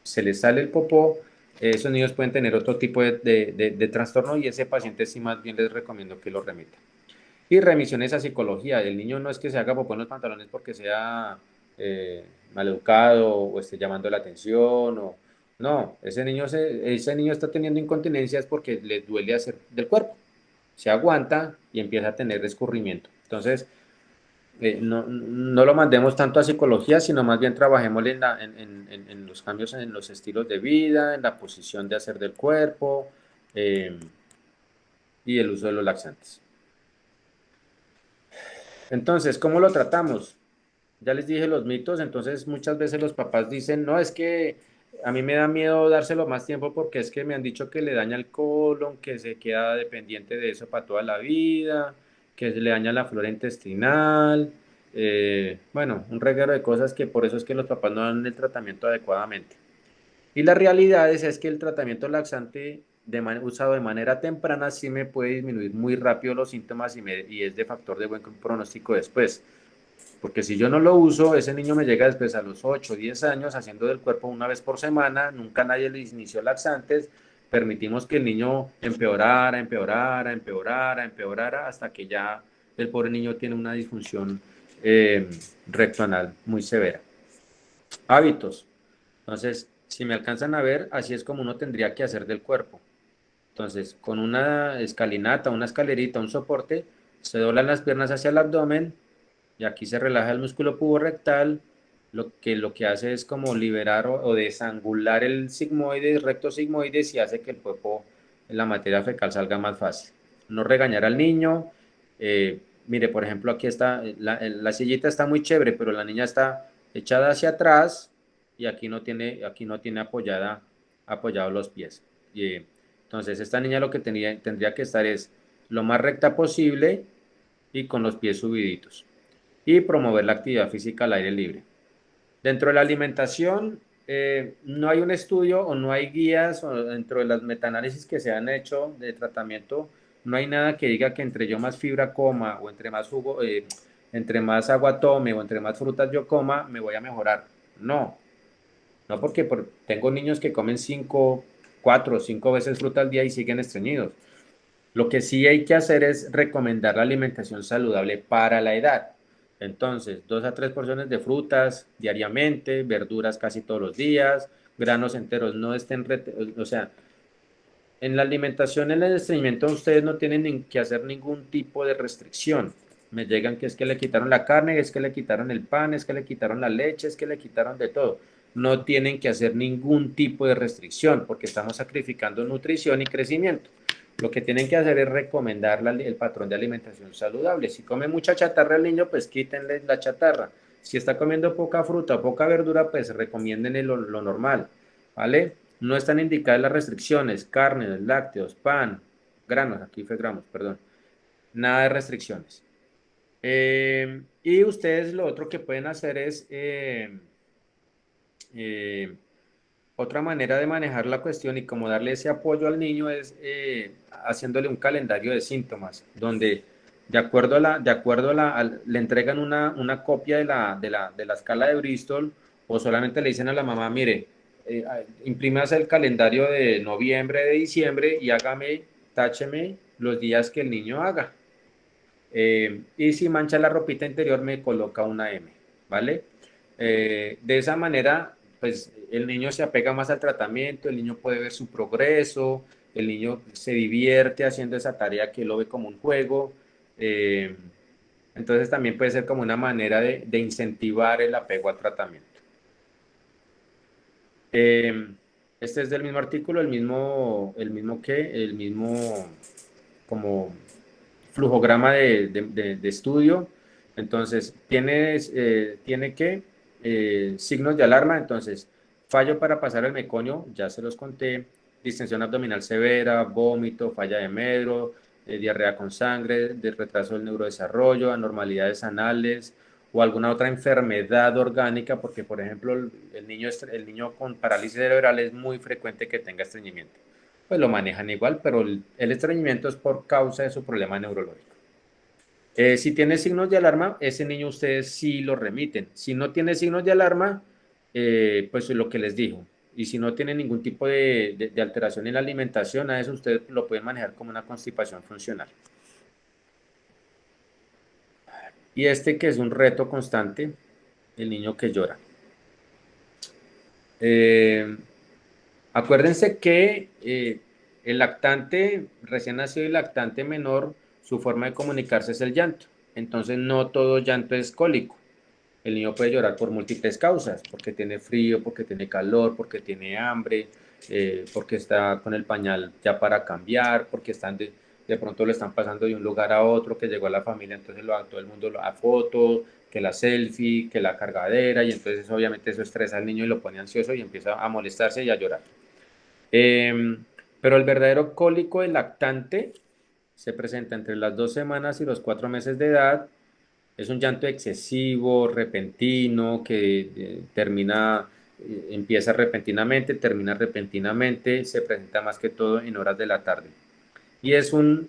se les sale el popó, esos niños pueden tener otro tipo de trastorno y ese paciente sí más bien les recomiendo que lo remita. Y remisiones a psicología. El niño no es que se haga popó en los pantalones porque sea maleducado o esté llamando la atención o no, ese niño está teniendo incontinencias porque le duele hacer del cuerpo. Se aguanta y empieza a tener escurrimiento. Entonces, no lo mandemos tanto a psicología, sino más bien trabajemos en los cambios en los estilos de vida, en la posición de hacer del cuerpo y el uso de los laxantes. Entonces, ¿cómo lo tratamos? Ya les dije los mitos, entonces muchas veces los papás dicen, no, es que a mí me da miedo dárselo más tiempo porque es que me han dicho que le daña el colon, que se queda dependiente de eso para toda la vida, que le daña la flora intestinal, bueno, un reguero de cosas que por eso es que los papás no dan el tratamiento adecuadamente. Y la realidad es que el tratamiento laxante usado de manera temprana, sí me puede disminuir muy rápido los síntomas y es de factor de buen pronóstico después. Porque si yo no lo uso, ese niño me llega después a los 8 o 10 años haciendo del cuerpo una vez por semana, nunca nadie le inició laxantes, permitimos que el niño empeorara, empeorara, empeorara, empeorara, hasta que ya el pobre niño tiene una disfunción rectal muy severa. Hábitos. Entonces, si me alcanzan a ver, así es como uno tendría que hacer del cuerpo. Entonces, con una escalinata, una escalerita, un soporte, se doblan las piernas hacia el abdomen y aquí se relaja el músculo puborectal, lo que hace es como liberar o desangular el sigmoide, el recto sigmoides y hace que el cuerpo, la materia fecal salga más fácil. No regañar al niño. Mire, por ejemplo, aquí está, la sillita está muy chévere, pero la niña está echada hacia atrás y aquí no tiene apoyados los pies. Entonces, esta niña lo que tendría que estar es lo más recta posible y con los pies subiditos y promover la actividad física al aire libre. Dentro de la alimentación, no hay un estudio o no hay guías o dentro de las metaanálisis que se han hecho de tratamiento, no hay nada que diga que entre yo más fibra coma o entre más jugo, entre más agua tome o entre más frutas yo coma, me voy a mejorar. No, no porque tengo niños que comen 4 o 5 veces fruta al día y siguen estreñidos. Lo que sí hay que hacer es recomendar la alimentación saludable para la edad. Entonces, 2 a 3 porciones de frutas diariamente, verduras casi todos los días, granos enteros no estén, o sea, en la alimentación, en el estreñimiento, ustedes no tienen que hacer ningún tipo de restricción. Me llegan que es que le quitaron la carne, es que le quitaron el pan, es que le quitaron la leche, es que le quitaron de todo. No tienen que hacer ningún tipo de restricción porque estamos sacrificando nutrición y crecimiento. Lo que tienen que hacer es recomendar el patrón de alimentación saludable. Si come mucha chatarra el niño, pues quítenle la chatarra. Si está comiendo poca fruta o poca verdura, pues recomienden lo normal, ¿vale? No están indicadas las restricciones, carnes, lácteos, pan, granos, aquí fue gramos, perdón. Nada de restricciones. Y ustedes lo otro que pueden hacer es, eh, otra manera de manejar la cuestión y como darle ese apoyo al niño es haciéndole un calendario de síntomas, donde le entregan una copia de la escala de Bristol o solamente le dicen a la mamá, mire, imprímase el calendario de noviembre, de diciembre y tácheme los días que el niño haga. Y si mancha la ropita interior me coloca una M, ¿vale? De esa manera, pues el niño se apega más al tratamiento, el niño puede ver su progreso, el niño se divierte haciendo esa tarea que lo ve como un juego. eh, entonces también puede ser como una manera de incentivar el apego al tratamiento. Eh, este es del mismo artículo, el mismo como flujograma de estudio. Entonces, tiene que signos de alarma. Entonces, fallo para pasar el meconio, ya se los conté, distensión abdominal severa, vómito, falla de medro, diarrea con sangre, retraso del neurodesarrollo, anormalidades anales o alguna otra enfermedad orgánica, porque por ejemplo el niño con parálisis cerebral es muy frecuente que tenga estreñimiento. Pues lo manejan igual, pero el estreñimiento es por causa de su problema neurológico. Si tiene signos de alarma, ese niño ustedes sí lo remiten. Si no tiene signos de alarma, pues lo que les dijo. Y si no tiene ningún tipo de alteración en la alimentación, a eso ustedes lo pueden manejar como una constipación funcional. Y este que es un reto constante, el niño que llora. Eh, Acuérdense que el lactante recién nacido y lactante menor, su forma de comunicarse es el llanto. Entonces no todo llanto es cólico. El niño puede llorar por múltiples causas, porque tiene frío, porque tiene calor, porque tiene hambre, porque está con el pañal ya para cambiar, porque de pronto lo están pasando de un lugar a otro, que llegó a la familia, entonces todo el mundo a foto, que la selfie, que la cargadera, y entonces obviamente eso estresa al niño y lo pone ansioso y empieza a molestarse y a llorar. Pero el verdadero cólico del lactante se presenta entre las 2 semanas y los 4 meses de edad. Es un llanto excesivo, repentino, que termina empieza repentinamente, termina repentinamente, se presenta más que todo en horas de la tarde. Y es sobre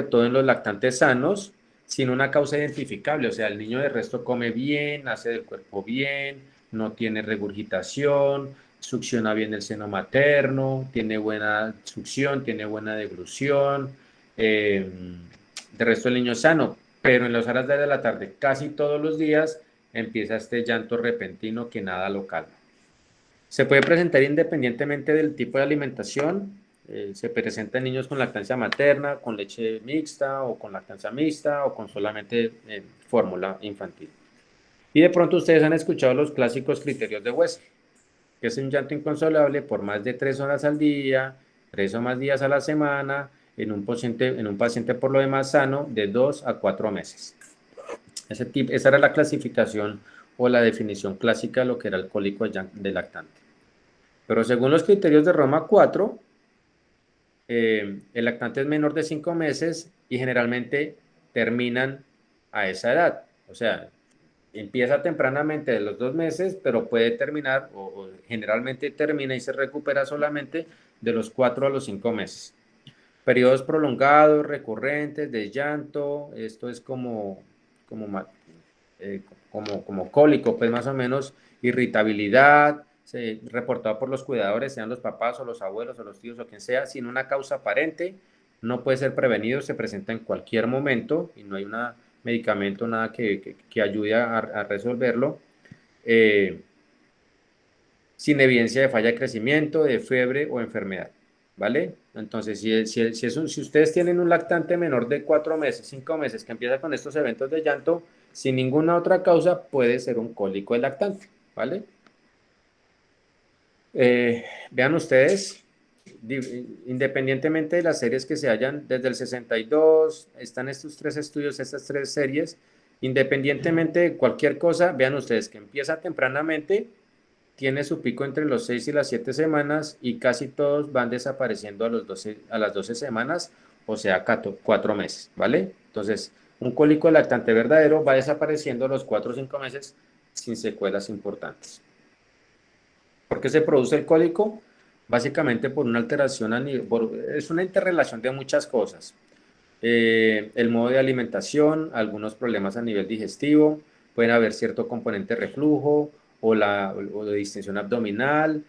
todo en los lactantes sanos, sin una causa identificable, o sea, el niño de resto come bien, hace del cuerpo bien, no tiene regurgitación, succiona bien el seno materno, tiene buena succión, tiene buena deglución, eh, de resto el niño es sano, pero en las horas de la tarde, casi todos los días, empieza este llanto repentino que nada lo calma. Se puede presentar independientemente del tipo de alimentación. Se presenta en niños con lactancia materna, con leche mixta o con lactancia mixta o con solamente fórmula infantil. Y de pronto ustedes han escuchado los clásicos criterios de West, que es un llanto inconsolable por más de 3 horas al día, 3 o más días a la semana, en un paciente por lo demás sano de 2 a 4 meses. Esa era la clasificación o la definición clásica de lo que era el cólico de lactante. Pero según los criterios de Roma 4, el lactante es menor de 5 meses y generalmente terminan a esa edad. O sea, empieza tempranamente de los 2 meses, pero puede terminar o generalmente termina y se recupera solamente de los 4 a los 5 meses. Periodos prolongados, recurrentes, de llanto, esto es como, eh, como cólico, pues más o menos, irritabilidad, reportado por los cuidadores, sean los papás o los abuelos o los tíos o quien sea, sin una causa aparente, no puede ser prevenido, se presenta en cualquier momento y no hay un medicamento, nada que ayude a resolverlo. Eh, Sin evidencia de falla de crecimiento, de fiebre o enfermedad, ¿vale? Entonces, si ustedes tienen un lactante menor de 4 meses, 5 meses, que empieza con estos eventos de llanto, sin ninguna otra causa, puede ser un cólico de lactante, ¿vale? Vean ustedes, independientemente de las series que se hayan, desde el 62, están estos 3 estudios, estas 3 series, independientemente de cualquier cosa, vean ustedes que empieza tempranamente, tiene su pico entre los 6 y las 7 semanas y casi todos van desapareciendo a las 12 semanas, o sea, 4 meses, ¿vale? Entonces, un cólico lactante verdadero va desapareciendo a los 4 o 5 meses sin secuelas importantes. ¿Por qué se produce el cólico? Básicamente por una alteración es una interrelación de muchas cosas. El modo de alimentación, algunos problemas a nivel digestivo, pueden haber cierto componente de reflujo o de distensión abdominal,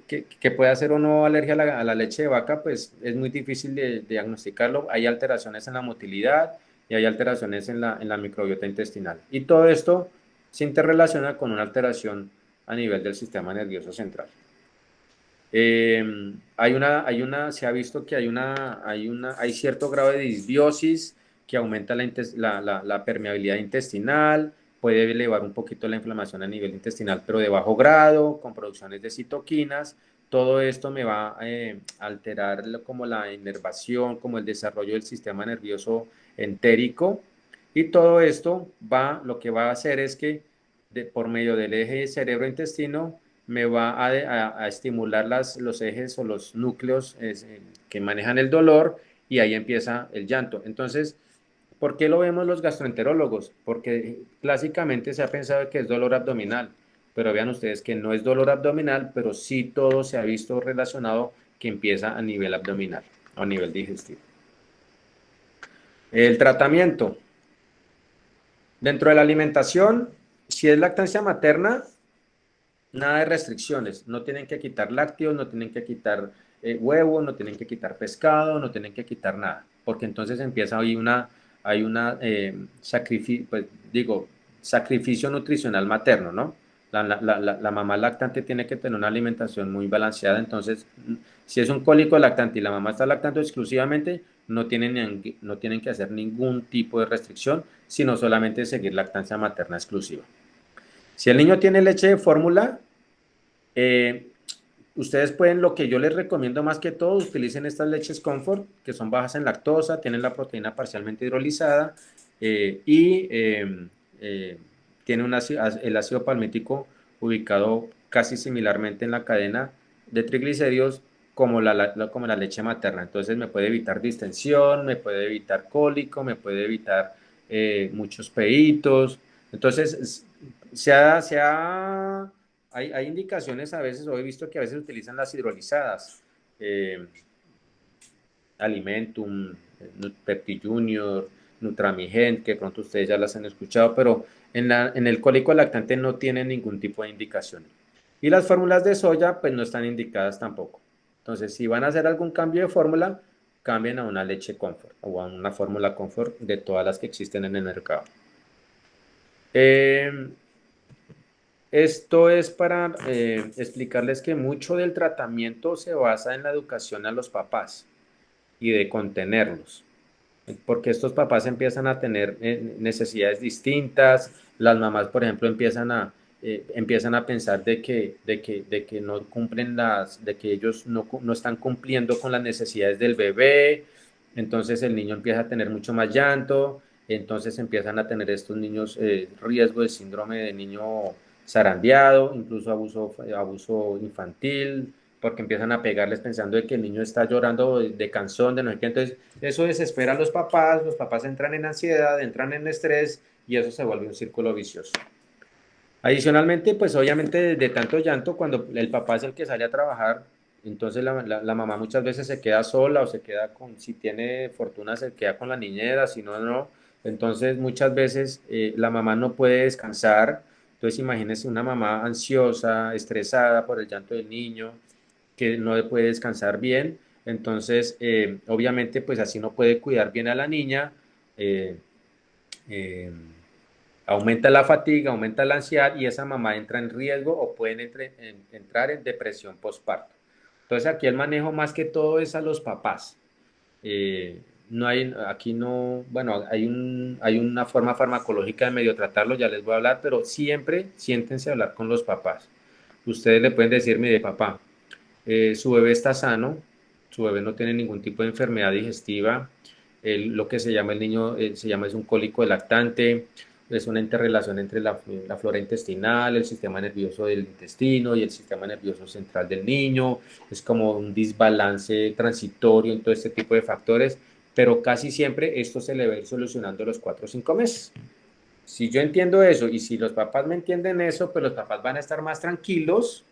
que puede hacer o no alergia a la leche de vaca, pues es muy difícil de diagnosticarlo. Hay alteraciones en la motilidad y hay alteraciones en la microbiota intestinal. Y todo esto se interrelaciona con una alteración a nivel del sistema nervioso central. Se ha visto que hay cierto grado de disbiosis que aumenta la permeabilidad intestinal, puede elevar un poquito la inflamación a nivel intestinal, pero de bajo grado, con producciones de citoquinas. Todo esto me va a alterar como la inervación, como el desarrollo del sistema nervioso entérico. Y todo esto lo que va a hacer es que por medio del eje cerebro-intestino, me va a estimular los ejes o los núcleos que manejan el dolor y ahí empieza el llanto. Entonces, ¿por qué lo vemos los gastroenterólogos? Porque clásicamente se ha pensado que es dolor abdominal, pero vean ustedes que no es dolor abdominal, pero sí todo se ha visto relacionado que empieza a nivel abdominal, a nivel digestivo. El tratamiento. Dentro de la alimentación, si es lactancia materna, nada de restricciones, no tienen que quitar lácteos, no tienen que quitar huevos, no tienen que quitar pescado, no tienen que quitar nada, porque entonces empieza hay una pues, sacrificio nutricional materno, ¿no? La mamá lactante tiene que tener una alimentación muy balanceada, entonces si es un cólico lactante y la mamá está lactando exclusivamente, no tienen que hacer ningún tipo de restricción, sino solamente seguir lactancia materna exclusiva. Si el niño tiene leche de fórmula, eh, ustedes pueden, lo que yo les recomiendo más que todo, utilicen estas leches Comfort, que son bajas en lactosa, tienen la proteína parcialmente hidrolizada y tiene el ácido palmítico ubicado casi similarmente en la cadena de triglicéridos como como la leche materna. Entonces me puede evitar distensión, me puede evitar cólico, me puede evitar muchos peitos. Entonces se ha hay indicaciones a veces, o he visto que a veces utilizan las hidrolizadas, eh, Alimentum, Pepti Junior, Nutramigen, que de pronto ustedes ya las han escuchado, pero en el cólico lactante no tienen ningún tipo de indicación. Y las fórmulas de soya, pues no están indicadas tampoco. Entonces, si van a hacer algún cambio de fórmula, cambien a una leche Comfort o a una fórmula Comfort de todas las que existen en el mercado. Eh, Esto es para explicarles que mucho del tratamiento se basa en la educación a los papás y de contenerlos, porque estos papás empiezan a tener necesidades distintas, las mamás, por ejemplo, empiezan a pensar de que no cumplen de que ellos no están cumpliendo con las necesidades del bebé, entonces el niño empieza a tener mucho más llanto, entonces empiezan a tener estos niños riesgo de síndrome de niño zarandeado, incluso abuso infantil, porque empiezan a pegarles pensando de que el niño está llorando de cansón, de no sé qué, entonces eso desespera a los papás entran en ansiedad, entran en estrés y eso se vuelve un círculo vicioso. Adicionalmente, pues obviamente de tanto llanto, cuando el papá es el que sale a trabajar, entonces la mamá muchas veces se queda sola o se queda con, si tiene fortuna, se queda con la niñera, si no, no. Entonces muchas veces la mamá no puede descansar. Entonces imagínense una mamá ansiosa, estresada por el llanto del niño, que no puede descansar bien. Entonces, obviamente, pues así no puede cuidar bien a la niña. eh, eh, Aumenta la fatiga, aumenta la ansiedad y esa mamá entra en riesgo o pueden entrar en depresión postparto. Entonces aquí el manejo más que todo es a los papás. No hay, aquí no, bueno, hay una forma farmacológica de medio tratarlo, ya les voy a hablar, pero siempre siéntense a hablar con los papás. Ustedes le pueden decir, mire papá, su bebé está sano, su bebé no tiene ningún tipo de enfermedad digestiva, lo que se llama el niño, se llama es un cólico de lactante, es una interrelación entre la flora intestinal, el sistema nervioso del intestino y el sistema nervioso central del niño, es como un desbalance transitorio en todo este tipo de factores, pero casi siempre esto se le va a ir solucionando a los 4 o 5 meses. Si yo entiendo eso y si los papás me entienden eso, pues los papás van a estar más tranquilos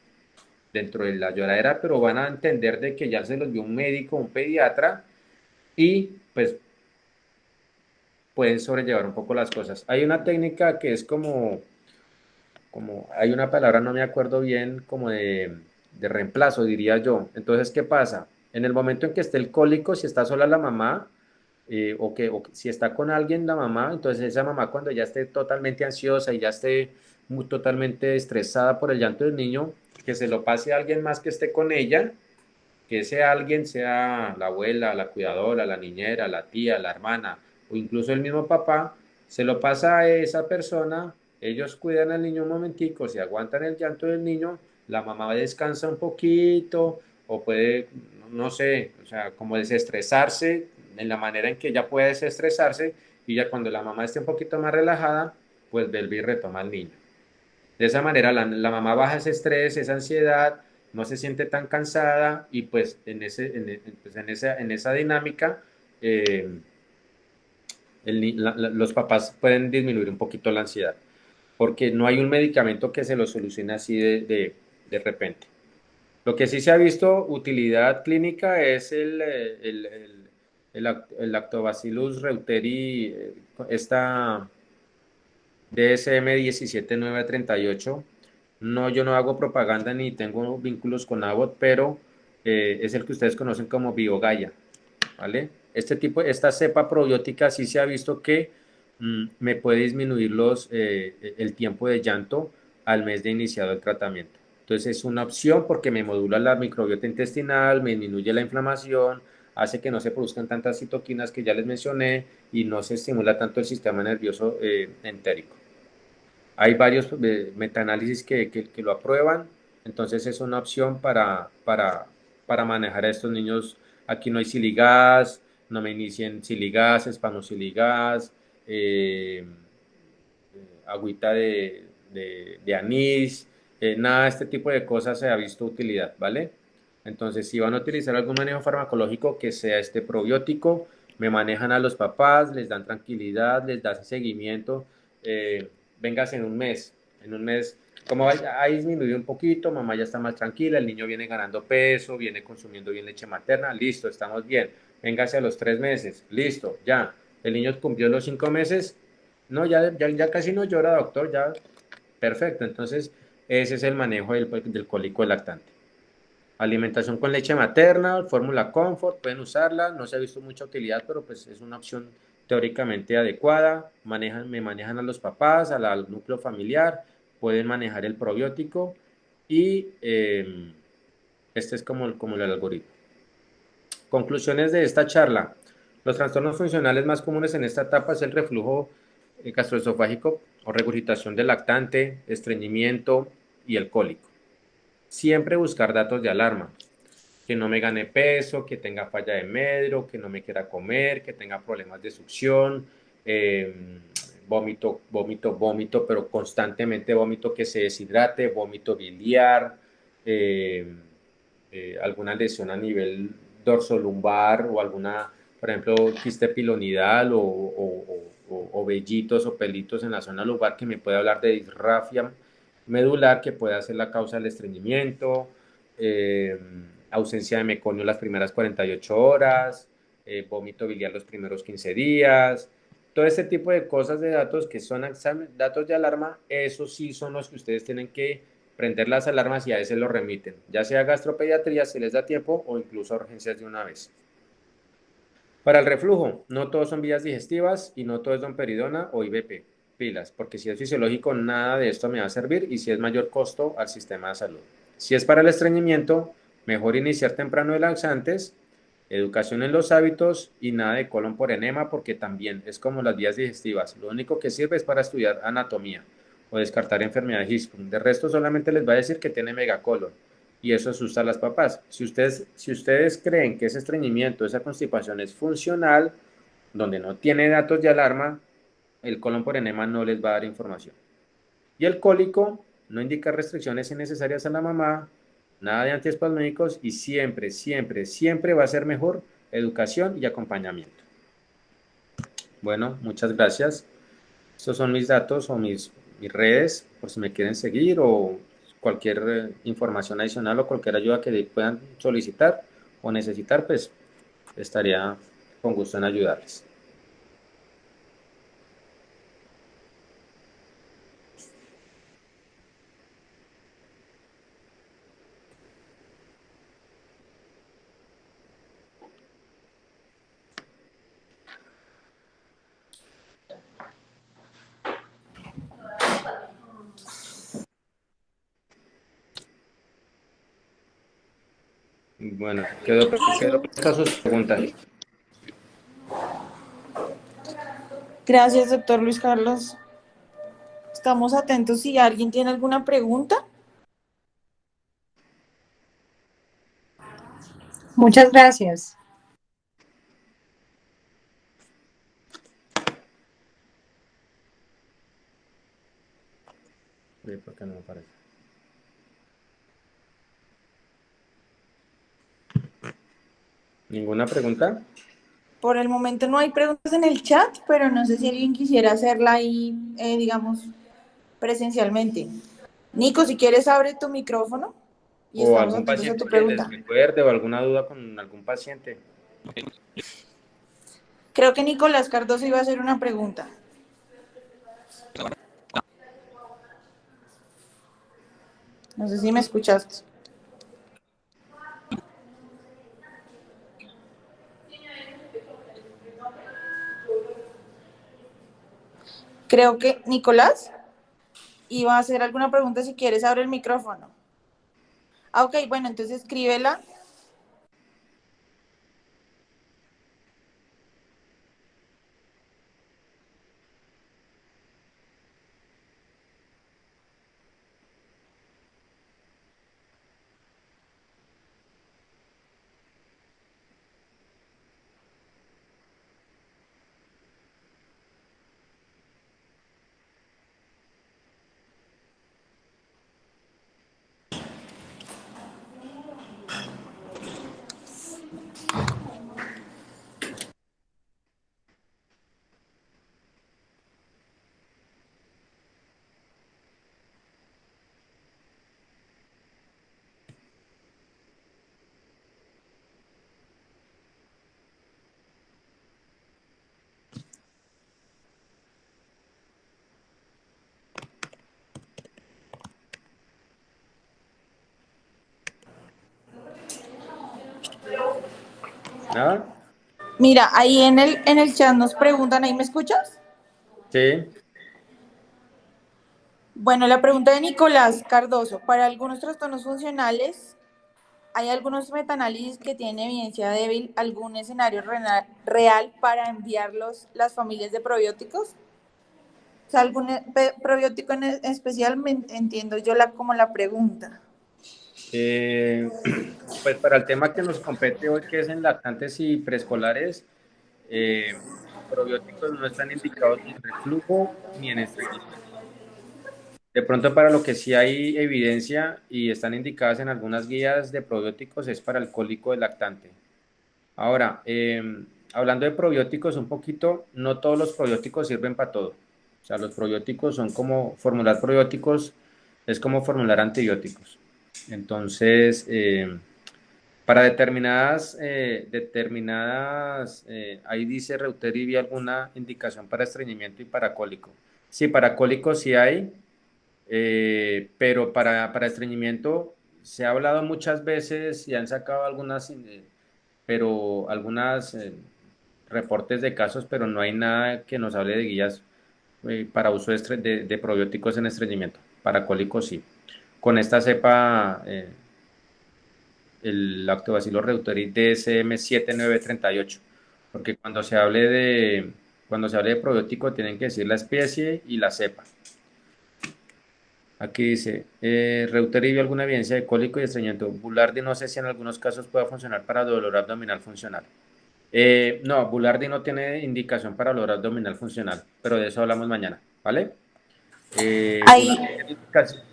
dentro de la lloradera, pero van a entender de que ya se los vio un médico, un pediatra, y pues pueden sobrellevar un poco las cosas. Hay una técnica que es hay una palabra, no me acuerdo bien, como de reemplazo, diría yo. Entonces, ¿qué pasa? En el momento en que esté el cólico, si está sola la mamá, o que si está con alguien la mamá, entonces esa mamá cuando ya esté totalmente ansiosa y ya esté totalmente estresada por el llanto del niño, que se lo pase a alguien más que esté con ella, que ese alguien sea la abuela, la cuidadora, la niñera, la tía, la hermana o incluso el mismo papá, se lo pasa a esa persona, ellos cuidan al niño un momentico, se aguantan el llanto del niño, la mamá descansa un poquito o puede, no sé, o sea, como desestresarse en la manera en que ella puede desestresarse y ya cuando la mamá esté un poquito más relajada, pues vuelve y retoma al niño. De esa manera la mamá baja ese estrés, esa ansiedad, no se siente tan cansada y pues en esa dinámica eh, los papás pueden disminuir un poquito la ansiedad, porque no hay un medicamento que se lo solucione así de repente. Lo que sí se ha visto utilidad clínica es el Lactobacillus reuteri, esta DSM 17938. No, yo no hago propaganda ni tengo vínculos con Abbott, pero es el que ustedes conocen como BioGaia, ¿vale? Esta cepa probiótica sí se ha visto que me puede disminuir el tiempo de llanto al mes de iniciado el tratamiento. Entonces es una opción porque me modula la microbiota intestinal, me disminuye la inflamación, hace que no se produzcan tantas citoquinas que ya les mencioné y no se estimula tanto el sistema nervioso entérico. Hay varios metaanálisis que lo aprueban, entonces es una opción para manejar a estos niños. Aquí no hay siligas, no me inicien siligas, espanosiligas, agüita de anís, nada de este tipo de cosas se ha visto utilidad, ¿vale? Entonces, si van a utilizar algún manejo farmacológico que sea este probiótico, me manejan a los papás, les dan tranquilidad, les dan seguimiento, vengas en un mes Como ha disminuido un poquito, mamá ya está más tranquila, el niño viene ganando peso, viene consumiendo bien leche materna, listo, estamos bien. Véngase a los 3 meses, listo, ya. El niño cumplió los 5 meses, no, ya casi no llora, doctor, ya, perfecto. Entonces, ese es el manejo del cólico lactante. Alimentación con leche materna, fórmula Comfort, pueden usarla, no se ha visto mucha utilidad, pero pues es una opción teóricamente adecuada. Me manejan a los papás, al núcleo familiar, pueden manejar el probiótico y este es como el algoritmo. Conclusiones de esta charla. Los trastornos funcionales más comunes en esta etapa es el reflujo gastroesofágico o regurgitación del lactante, estreñimiento y el cólico. Siempre buscar datos de alarma, que no me gane peso, que tenga falla de medro, que no me quiera comer, que tenga problemas de succión, eh, vómito, pero constantemente vómito que se deshidrate, vómito biliar, eh, alguna lesión a nivel dorsolumbar o alguna, por ejemplo, quiste pilonidal o vellitos o pelitos en la zona lumbar que me puede hablar de disrafia medular que puede ser la causa del estreñimiento, eh, ausencia de meconio las primeras 48 horas, vómito biliar los primeros 15 días, todo este tipo de cosas de datos que son datos de alarma, esos sí son los que ustedes tienen que prender las alarmas y a veces los remiten, ya sea a gastropediatría si les da tiempo o incluso a urgencias de una vez. Para el reflujo, no todos son vías digestivas y no todo es domperidona o IBP. Pilas, porque si es fisiológico, nada de esto me va a servir y si es mayor costo al sistema de salud. Si es para el estreñimiento, mejor iniciar temprano de laxantes, educación en los hábitos y nada de colon por enema, porque también es como las vías digestivas. Lo único que sirve es para estudiar anatomía o descartar enfermedad de Hirschsprung. De resto, solamente les va a decir que tiene megacolon y eso asusta a las papás. Si ustedes creen que ese estreñimiento, esa constipación es funcional, donde no tiene datos de alarma, el colon por enema no les va a dar información. Y el cólico no indica restricciones innecesarias a la mamá, nada de antiespasmódicos y siempre, siempre, siempre va a ser mejor educación y acompañamiento. Bueno, muchas gracias. Estos son mis datos o mis redes, por si me quieren seguir o cualquier información adicional o cualquier ayuda que puedan solicitar o necesitar, pues estaría con gusto en ayudarles. Bueno, quedo a sus preguntas. Gracias, doctor Luis Carlos. Estamos atentos si alguien tiene alguna pregunta. Muchas gracias. ¿Por qué no me aparece? ¿Ninguna pregunta? Por el momento no hay preguntas en el chat, pero no sé si alguien quisiera hacerla ahí, digamos, presencialmente. Nico, si quieres, abre tu micrófono y ¿O estamos algún atentos a paciente tu que les pregunta. recuerde o alguna duda con algún paciente? Creo que Nicolás Cardoso iba a hacer una pregunta. No sé si me escuchaste. Creo que Nicolás iba a hacer alguna pregunta. Si quieres, abre el micrófono. Ah, ok, bueno, entonces escríbela. ¿Ah? Mira, ahí en el chat nos preguntan, ¿ahí me escuchas? Sí. Bueno, la pregunta de Nicolás Cardoso, para algunos trastornos funcionales, ¿hay algunos metaanálisis que tienen evidencia débil, algún escenario real para enviarlos las familias de probióticos? O sea, algún probiótico en especial, entiendo yo como la pregunta. Eh, pues para el tema que nos compete hoy, que es en lactantes y preescolares, probióticos no están indicados ni en reflujo ni en estreñimiento. De pronto, para lo que sí hay evidencia y están indicadas en algunas guías de probióticos es para el cólico del lactante. Ahora, hablando de probióticos un poquito, no todos los probióticos sirven para todo. O sea, los probióticos son como formular probióticos, es como formular antibióticos. Entonces, para ahí dice Reuteri, vi alguna indicación para estreñimiento y para cólico. Sí, para cólico sí hay, pero para estreñimiento se ha hablado muchas veces y han sacado pero algunas reportes de casos, pero no hay nada que nos hable de guías para uso de probióticos en estreñimiento. Para cólicos sí. Con esta cepa, el Lactobacillus reuteri DSM 7938, porque cuando se hable de probiótico tienen que decir la especie y la cepa. Aquí dice, Reuteri vio alguna evidencia de cólico y estreñimiento. Bulardi no sé si en algunos casos pueda funcionar para dolor abdominal funcional. No, Bulardi no tiene indicación para dolor abdominal funcional, pero de eso hablamos mañana, ¿vale? Ahí, Bulardi tiene indicación.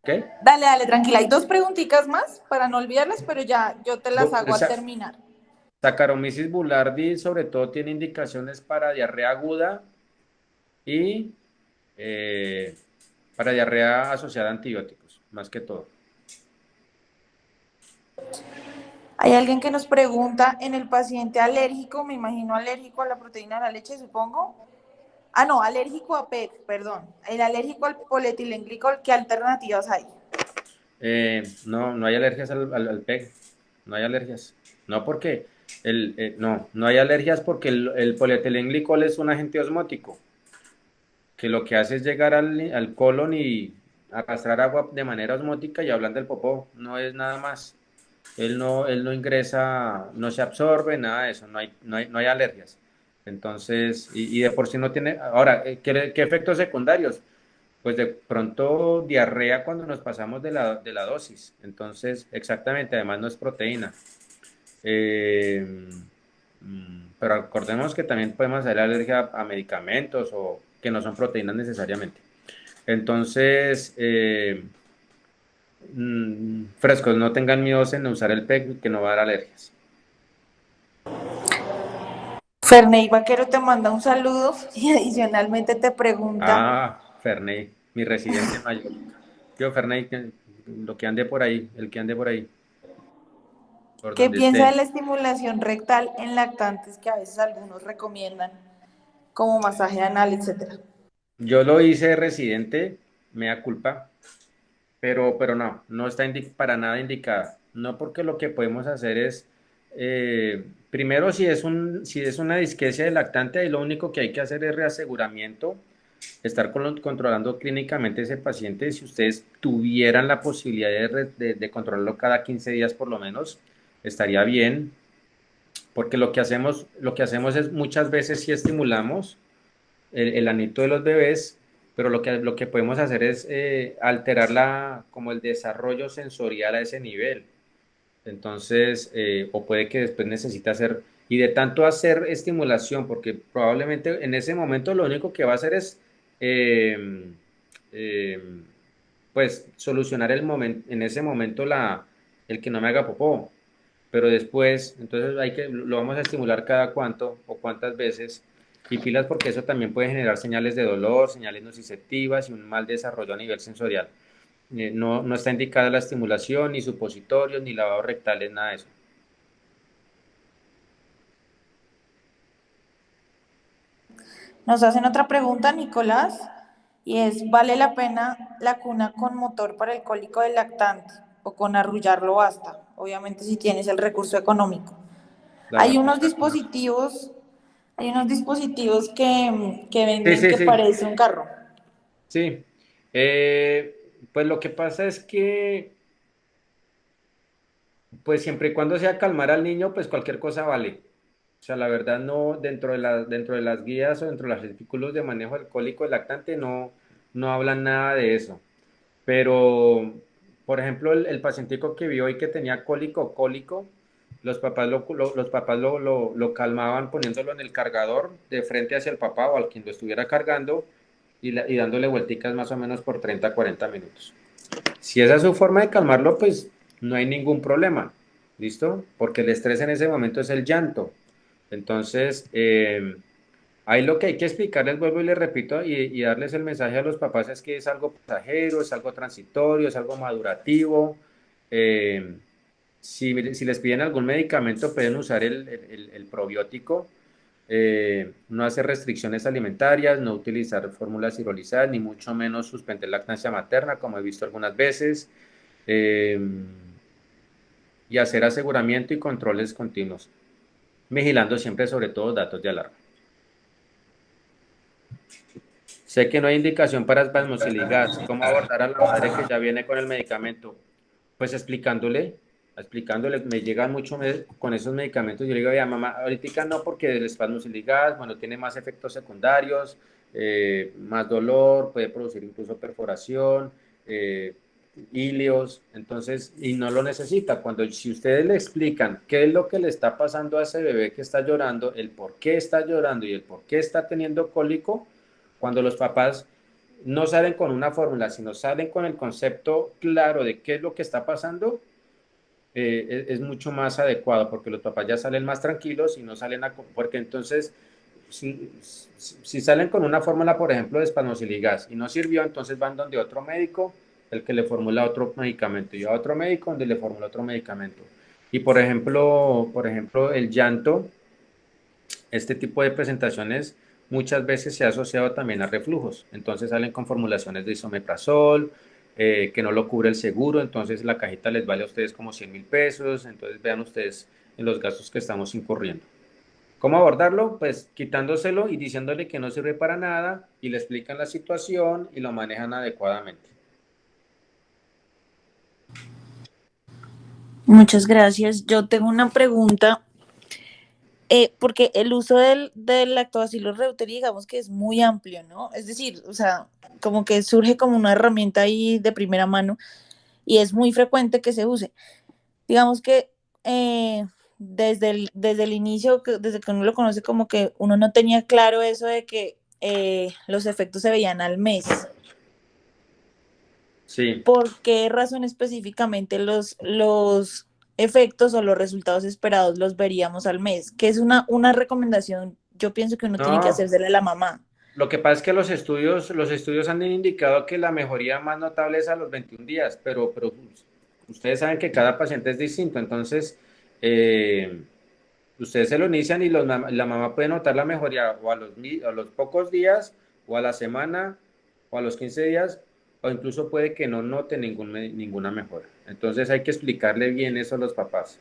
¿Qué? dale, dale, tranquila. Hay dos preguntitas más para no olvidarlas, pero ya yo te las hago al terminar. Saccharomyces boulardii sobre todo tiene indicaciones para diarrea aguda y eh, para diarrea asociada a antibióticos, más que todo. Hay alguien que nos pregunta, en el paciente alérgico, me imagino alérgico a la proteína de la leche, supongo. Ah, no, alérgico a PEG, perdón. El alérgico al polietilenglicol, ¿qué alternativas hay? No, no hay alergias al PEG, no hay alergias. No porque no hay alergias porque el polietilenglicol es un agente osmótico que lo que hace es llegar al colon y arrastrar agua de manera osmótica y hablan del popó, no es nada más. Él no ingresa, no se absorbe, nada de eso, no hay alergias. Entonces, y de por sí no tiene. Ahora, ¿qué efectos secundarios? Pues de pronto diarrea cuando nos pasamos de la dosis. Entonces, exactamente, además no es proteína. Eh, pero acordemos que también podemos hacer alergia a medicamentos o que no son proteínas necesariamente. Entonces, frescos, no tengan miedo en usar el PEG, que no va a dar alergias. Ferney Vaquero te manda un saludo y adicionalmente te pregunta, Ah, Ferney, mi residente mayor. Yo, Ferney, lo que ande por ahí, el que ande por ahí, por ¿qué donde piensa de esté. la estimulación rectal en lactantes que a veces algunos recomiendan, como masaje anal, etcétera? Yo lo hice de residente, mea culpa, pero no está para nada indicada. No, porque lo que podemos hacer es, primero, si es una disquesia de lactante, ahí lo único que hay que hacer es reaseguramiento, estar controlando clínicamente ese paciente. Si ustedes tuvieran la posibilidad de controlarlo cada 15 días por lo menos, estaría bien, porque lo que hacemos es muchas veces si estimulamos el anito de los bebés, pero lo que podemos hacer es alterar como el desarrollo sensorial a ese nivel. Entonces, o puede que después necesite hacer, y de tanto hacer estimulación, porque probablemente en ese momento lo único que va a hacer es, eh, eh, pues, solucionar en ese momento el que no me haga popó. Pero después, entonces lo vamos a estimular cada cuánto o cuántas veces. Y pilas porque eso también puede generar señales de dolor, señales nociceptivas y un mal desarrollo a nivel sensorial. No está indicada la estimulación, ni supositorios, ni lavado rectales, nada de eso. Nos hacen otra pregunta, Nicolás, y es, ¿vale la pena la cuna con motor para el cólico del lactante? o con arrullarlo basta, obviamente si tienes el recurso económico. Claro, Hay unos claro. dispositivos, hay unos dispositivos que Sí, venden sí, que sí, parece un carro. sí. Pues lo que pasa es que, pues siempre y cuando sea calmar al niño, pues cualquier cosa vale. O sea, la verdad no, dentro de las guías o dentro de los artículos de manejo alcohólico del lactante no hablan nada de eso. Pero, por ejemplo, el pacientico que vio y que tenía cólico, los papás lo calmaban poniéndolo en el cargador de frente hacia el papá o al quien lo estuviera cargando y dándole vuelticas más o menos por 30 40 minutos. Si esa es su forma de calmarlo, pues no hay ningún problema, ¿listo? Porque el estrés en ese momento es el llanto. Entonces, ahí lo que hay que explicarles, vuelvo y les repito, y darles el mensaje a los papás es que es algo pasajero, es algo transitorio, es algo madurativo. Eh, si les piden algún medicamento, pueden usar el probiótico, no hacer restricciones alimentarias, no utilizar fórmulas hidrolizadas, ni mucho menos suspender lactancia materna, como he visto algunas veces, eh, y hacer aseguramiento y controles continuos, vigilando siempre sobre todo datos de alarma. Sé que no hay indicación para espasmociligas. ¿Cómo abordar a la madre que ya viene con el medicamento? Pues explicándole, me llegan mucho con esos medicamentos. Yo le digo, ya mamá, ahorita no porque el espasmociligas, bueno, tiene más efectos secundarios, más dolor, puede producir incluso perforación, íleos, entonces, y no lo necesita. Si ustedes le explican qué es lo que le está pasando a ese bebé que está llorando, el por qué está llorando y el por qué está teniendo cólico, cuando los papás no salen con una fórmula, sino salen con el concepto claro de qué es lo que está pasando, es mucho más adecuado porque los papás ya salen más tranquilos y no salen porque entonces si salen con una fórmula, por ejemplo, de espanoxiligas y no sirvió, entonces van donde otro médico, el que le formula otro medicamento, y a otro médico donde le formula otro medicamento. Y por ejemplo, el llanto, este tipo de presentaciones muchas veces se ha asociado también a reflujos. Entonces salen con formulaciones de isomeprazol, que no lo cubre el seguro, entonces la cajita les vale a ustedes como 100.000 pesos. Entonces vean ustedes en los gastos que estamos incurriendo. ¿Cómo abordarlo? Pues quitándoselo y diciéndole que no sirve para nada y le explican la situación y lo manejan adecuadamente. Muchas gracias. Yo tengo una pregunta, porque el uso del lactobacillus reuteri, digamos que es muy amplio, ¿no? Es decir, o sea, como que surge como una herramienta ahí de primera mano y es muy frecuente que se use. Digamos que desde el inicio, desde que uno lo conoce, como que uno no tenía claro eso de que los efectos se veían al mes. Sí. ¿Por qué razón específicamente los efectos o los resultados esperados los veríamos al mes? Que es una recomendación, yo pienso que uno tiene que No, hacérsela a la mamá. lo que pasa es que los estudios han indicado que la mejoría más notable es a los 21 días, pero ustedes saben que cada paciente es distinto, entonces eh, ustedes se lo inician y la mamá puede notar la mejoría o a los pocos días, o a la semana, o a los 15 días, o incluso puede que no note ninguna mejora. Entonces hay que explicarle bien eso a los papás,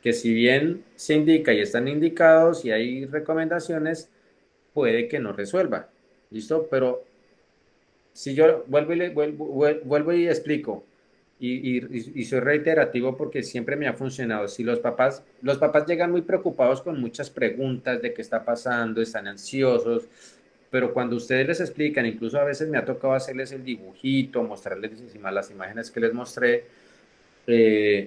que si bien se indica y están indicados y hay recomendaciones, puede que no resuelva. ¿Listo? Pero si yo vuelvo y explico, y soy reiterativo porque siempre me ha funcionado. Si los papás llegan muy preocupados con muchas preguntas de qué está pasando, están ansiosos, pero cuando ustedes les explican, incluso a veces me ha tocado hacerles el dibujito, mostrarles encima las imágenes que les mostré.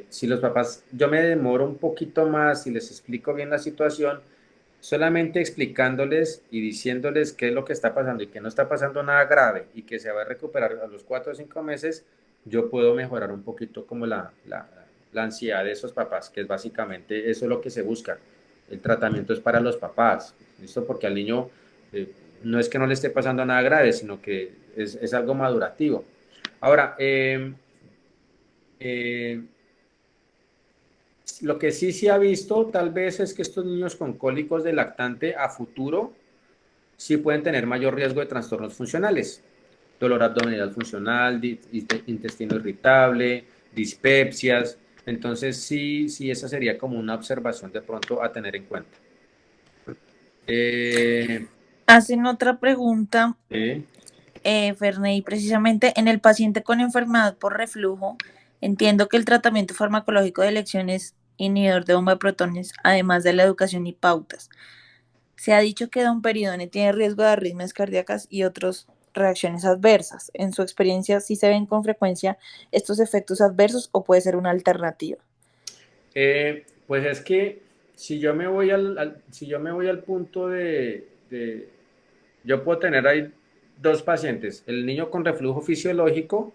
Si los papás, yo me demoro un poquito más y les explico bien la situación, solamente explicándoles y diciéndoles qué es lo que está pasando y que no está pasando nada grave y que se va a recuperar a los 4 o 5 meses, yo puedo mejorar un poquito como la ansiedad de esos papás, que es básicamente eso es lo que se busca. El tratamiento es para los papás, ¿listo? Porque al niño no es que no le esté pasando nada grave, sino que es algo madurativo. Ahora, eh, lo que sí se ha visto tal vez es que estos niños con cólicos de lactante a futuro sí pueden tener mayor riesgo de trastornos funcionales, dolor abdominal funcional, intestino irritable, dispepsias. Entonces, sí, sí, esa sería como una observación de pronto a tener en cuenta. Eh, Hacen otra pregunta, sí. Ferney, precisamente en el paciente con enfermedad por reflujo, entiendo que el tratamiento farmacológico de elección es inhibidor de bomba de protones, además de la educación y pautas. Se ha dicho que domperidone tiene riesgo de arritmias cardíacas y otras reacciones adversas. En su experiencia, ¿sí se ven con frecuencia estos efectos adversos o puede ser una alternativa? Pues es que si yo me voy si yo me voy al punto yo puedo tener ahí dos pacientes, el niño con reflujo fisiológico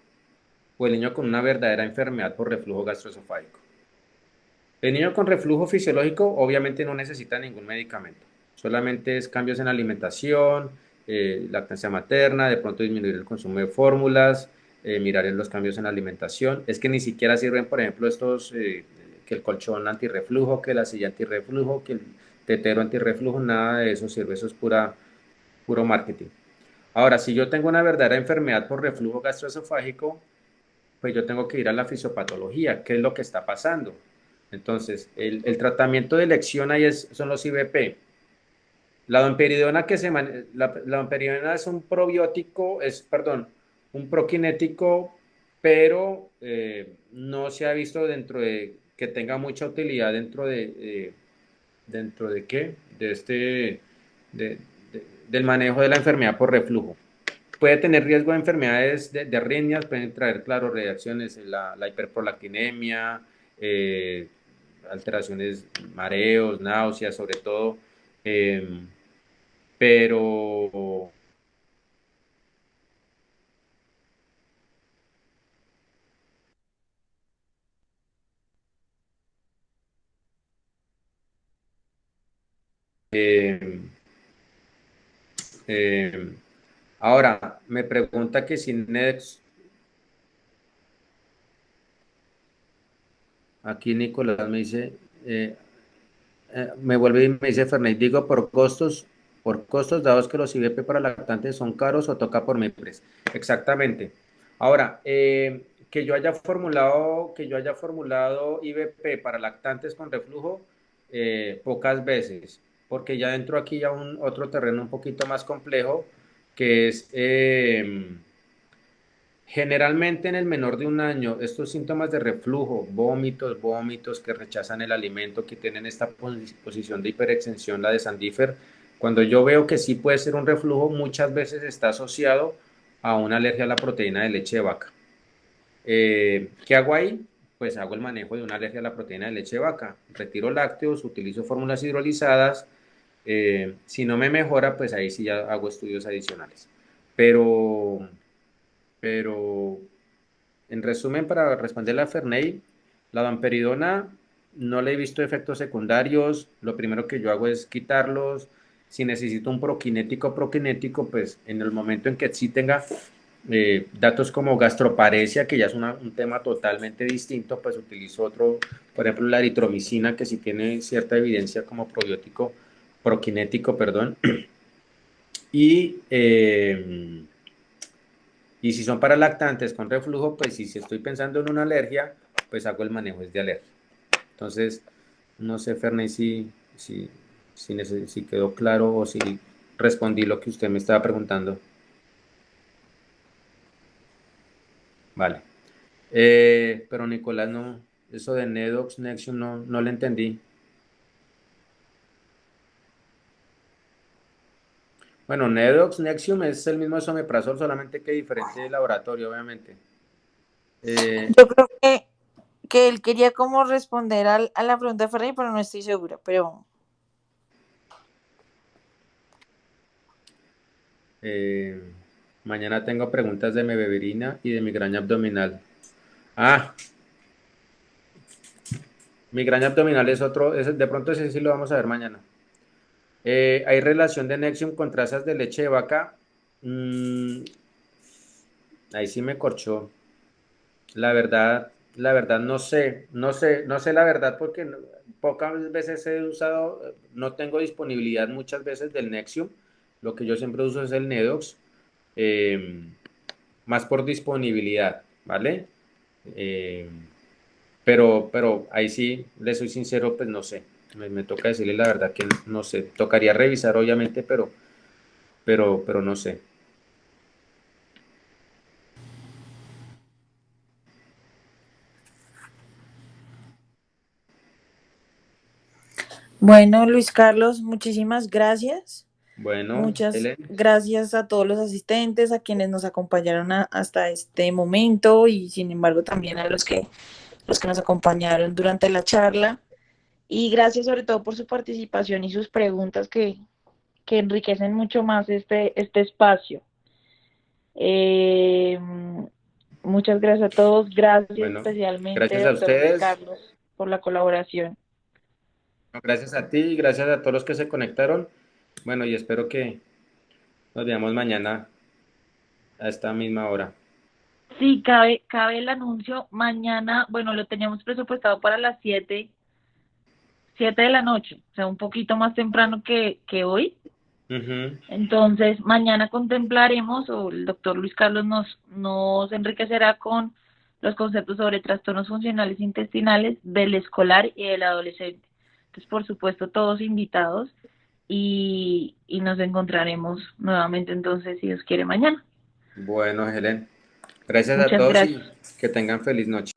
o el niño con una verdadera enfermedad por reflujo gastroesofágico. El niño con reflujo fisiológico obviamente no necesita ningún medicamento, solamente es cambios en alimentación, lactancia materna, de pronto disminuir el consumo de fórmulas, mirar en los cambios en la alimentación. Es que ni siquiera sirven, por ejemplo, que el colchón antirreflujo, que la silla antirreflujo, que el tetero antirreflujo, nada de eso sirve, eso es puro marketing. Ahora, si yo tengo una verdadera enfermedad por reflujo gastroesofágico, pues yo tengo que ir a la fisiopatología, qué es lo que está pasando. Entonces, el tratamiento de elección ahí son los IBP. La domperidona la domperidona es un probiótico, perdón, un prokinético, pero no se ha visto dentro de que tenga mucha utilidad dentro de qué, de- del manejo de la enfermedad por reflujo. Puede tener riesgo de enfermedades de arritmias, pueden traer, claro, reacciones, la hiperprolactinemia, eh, alteraciones, mareos, náuseas, sobre todo, eh, pero eh, eh, ahora me pregunta que si NEX, aquí Nicolás me dice, eh, me vuelve y me dice Fernández, digo por costos dados que los IVP para lactantes son caros o toca por MEPRES. Exactamente. Ahora, que yo haya formulado IVP para lactantes con reflujo, pocas veces, porque ya dentro aquí ya otro terreno un poquito más complejo, que es generalmente en el menor de un año, estos síntomas de reflujo, vómitos que rechazan el alimento, que tienen esta posición de hiperextensión, la de Sandifer, cuando yo veo que sí puede ser un reflujo, muchas veces está asociado a una alergia a la proteína de leche de vaca. ¿Qué hago ahí? Pues hago el manejo de una alergia a la proteína de leche de vaca. Retiro lácteos, utilizo fórmulas hidrolizadas. Si no me mejora, pues ahí sí ya hago estudios adicionales. Pero, pero en resumen, para responder a Ferney, la domperidona no le he visto efectos secundarios. Lo primero que yo hago es quitarlos. Si necesito un prokinético, pues en el momento en que sí tenga datos como gastroparesia, que ya es un tema totalmente distinto, pues utilizo otro, por ejemplo, la eritromicina, que sí tiene cierta evidencia como probiótico, prokinético, perdón. Y y si son para lactantes con reflujo, pues si estoy pensando en una alergia, pues hago el manejo de alergia. Entonces, no sé, Ferney, si quedó claro o si respondí lo que usted me estaba preguntando. Vale. Pero Nicolás, no, eso de Nedox, Nexium, no le entendí. Bueno, Nedox, Nexium es el mismo esomeprazol, solamente que diferente de laboratorio, obviamente. Eh, Yo creo que él quería como responder a la pregunta de Ferrari, pero no estoy segura. Pero eh, mañana tengo preguntas de mebeverina y de migraña abdominal. Ah, migraña abdominal es otro, de pronto ese sí lo vamos a ver mañana. ¿Hay relación de Nexium con trazas de leche de vaca? Mm, ahí sí me corchó. La verdad no sé la verdad porque pocas veces he usado, no tengo disponibilidad muchas veces del Nexium. Lo que yo siempre uso es el Nedox, eh, más por disponibilidad, ¿vale? Eh, pero ahí sí, le soy sincero, pues no sé. Me toca decirle la verdad que no sé. Tocaría revisar, obviamente, pero no sé. Bueno, Luis Carlos, muchísimas gracias. Bueno, Muchas Helen, gracias a todos los asistentes, a quienes nos acompañaron hasta este momento y sin embargo también a los que nos acompañaron durante la charla. Y gracias sobre todo por su participación y sus preguntas que enriquecen mucho más este espacio. Eh, Muchas gracias a todos. Gracias bueno, especialmente, gracias a doctor Luis ustedes, Carlos, por la colaboración. gracias a ti, gracias a todos los que se conectaron. Bueno, y espero que nos veamos mañana a esta misma hora. Sí, cabe el anuncio. Mañana, bueno, lo teníamos presupuestado para las 7 de la noche, o sea, un poquito más temprano que hoy. Ujú. Entonces, mañana contemplaremos, o el doctor Luis Carlos nos enriquecerá con los conceptos sobre trastornos funcionales intestinales del escolar y del adolescente. Entonces, por supuesto, todos invitados y nos encontraremos nuevamente entonces, si Dios quiere, mañana. Bueno, Helen, gracias a Muchas todos y gracias. que tengan feliz noche.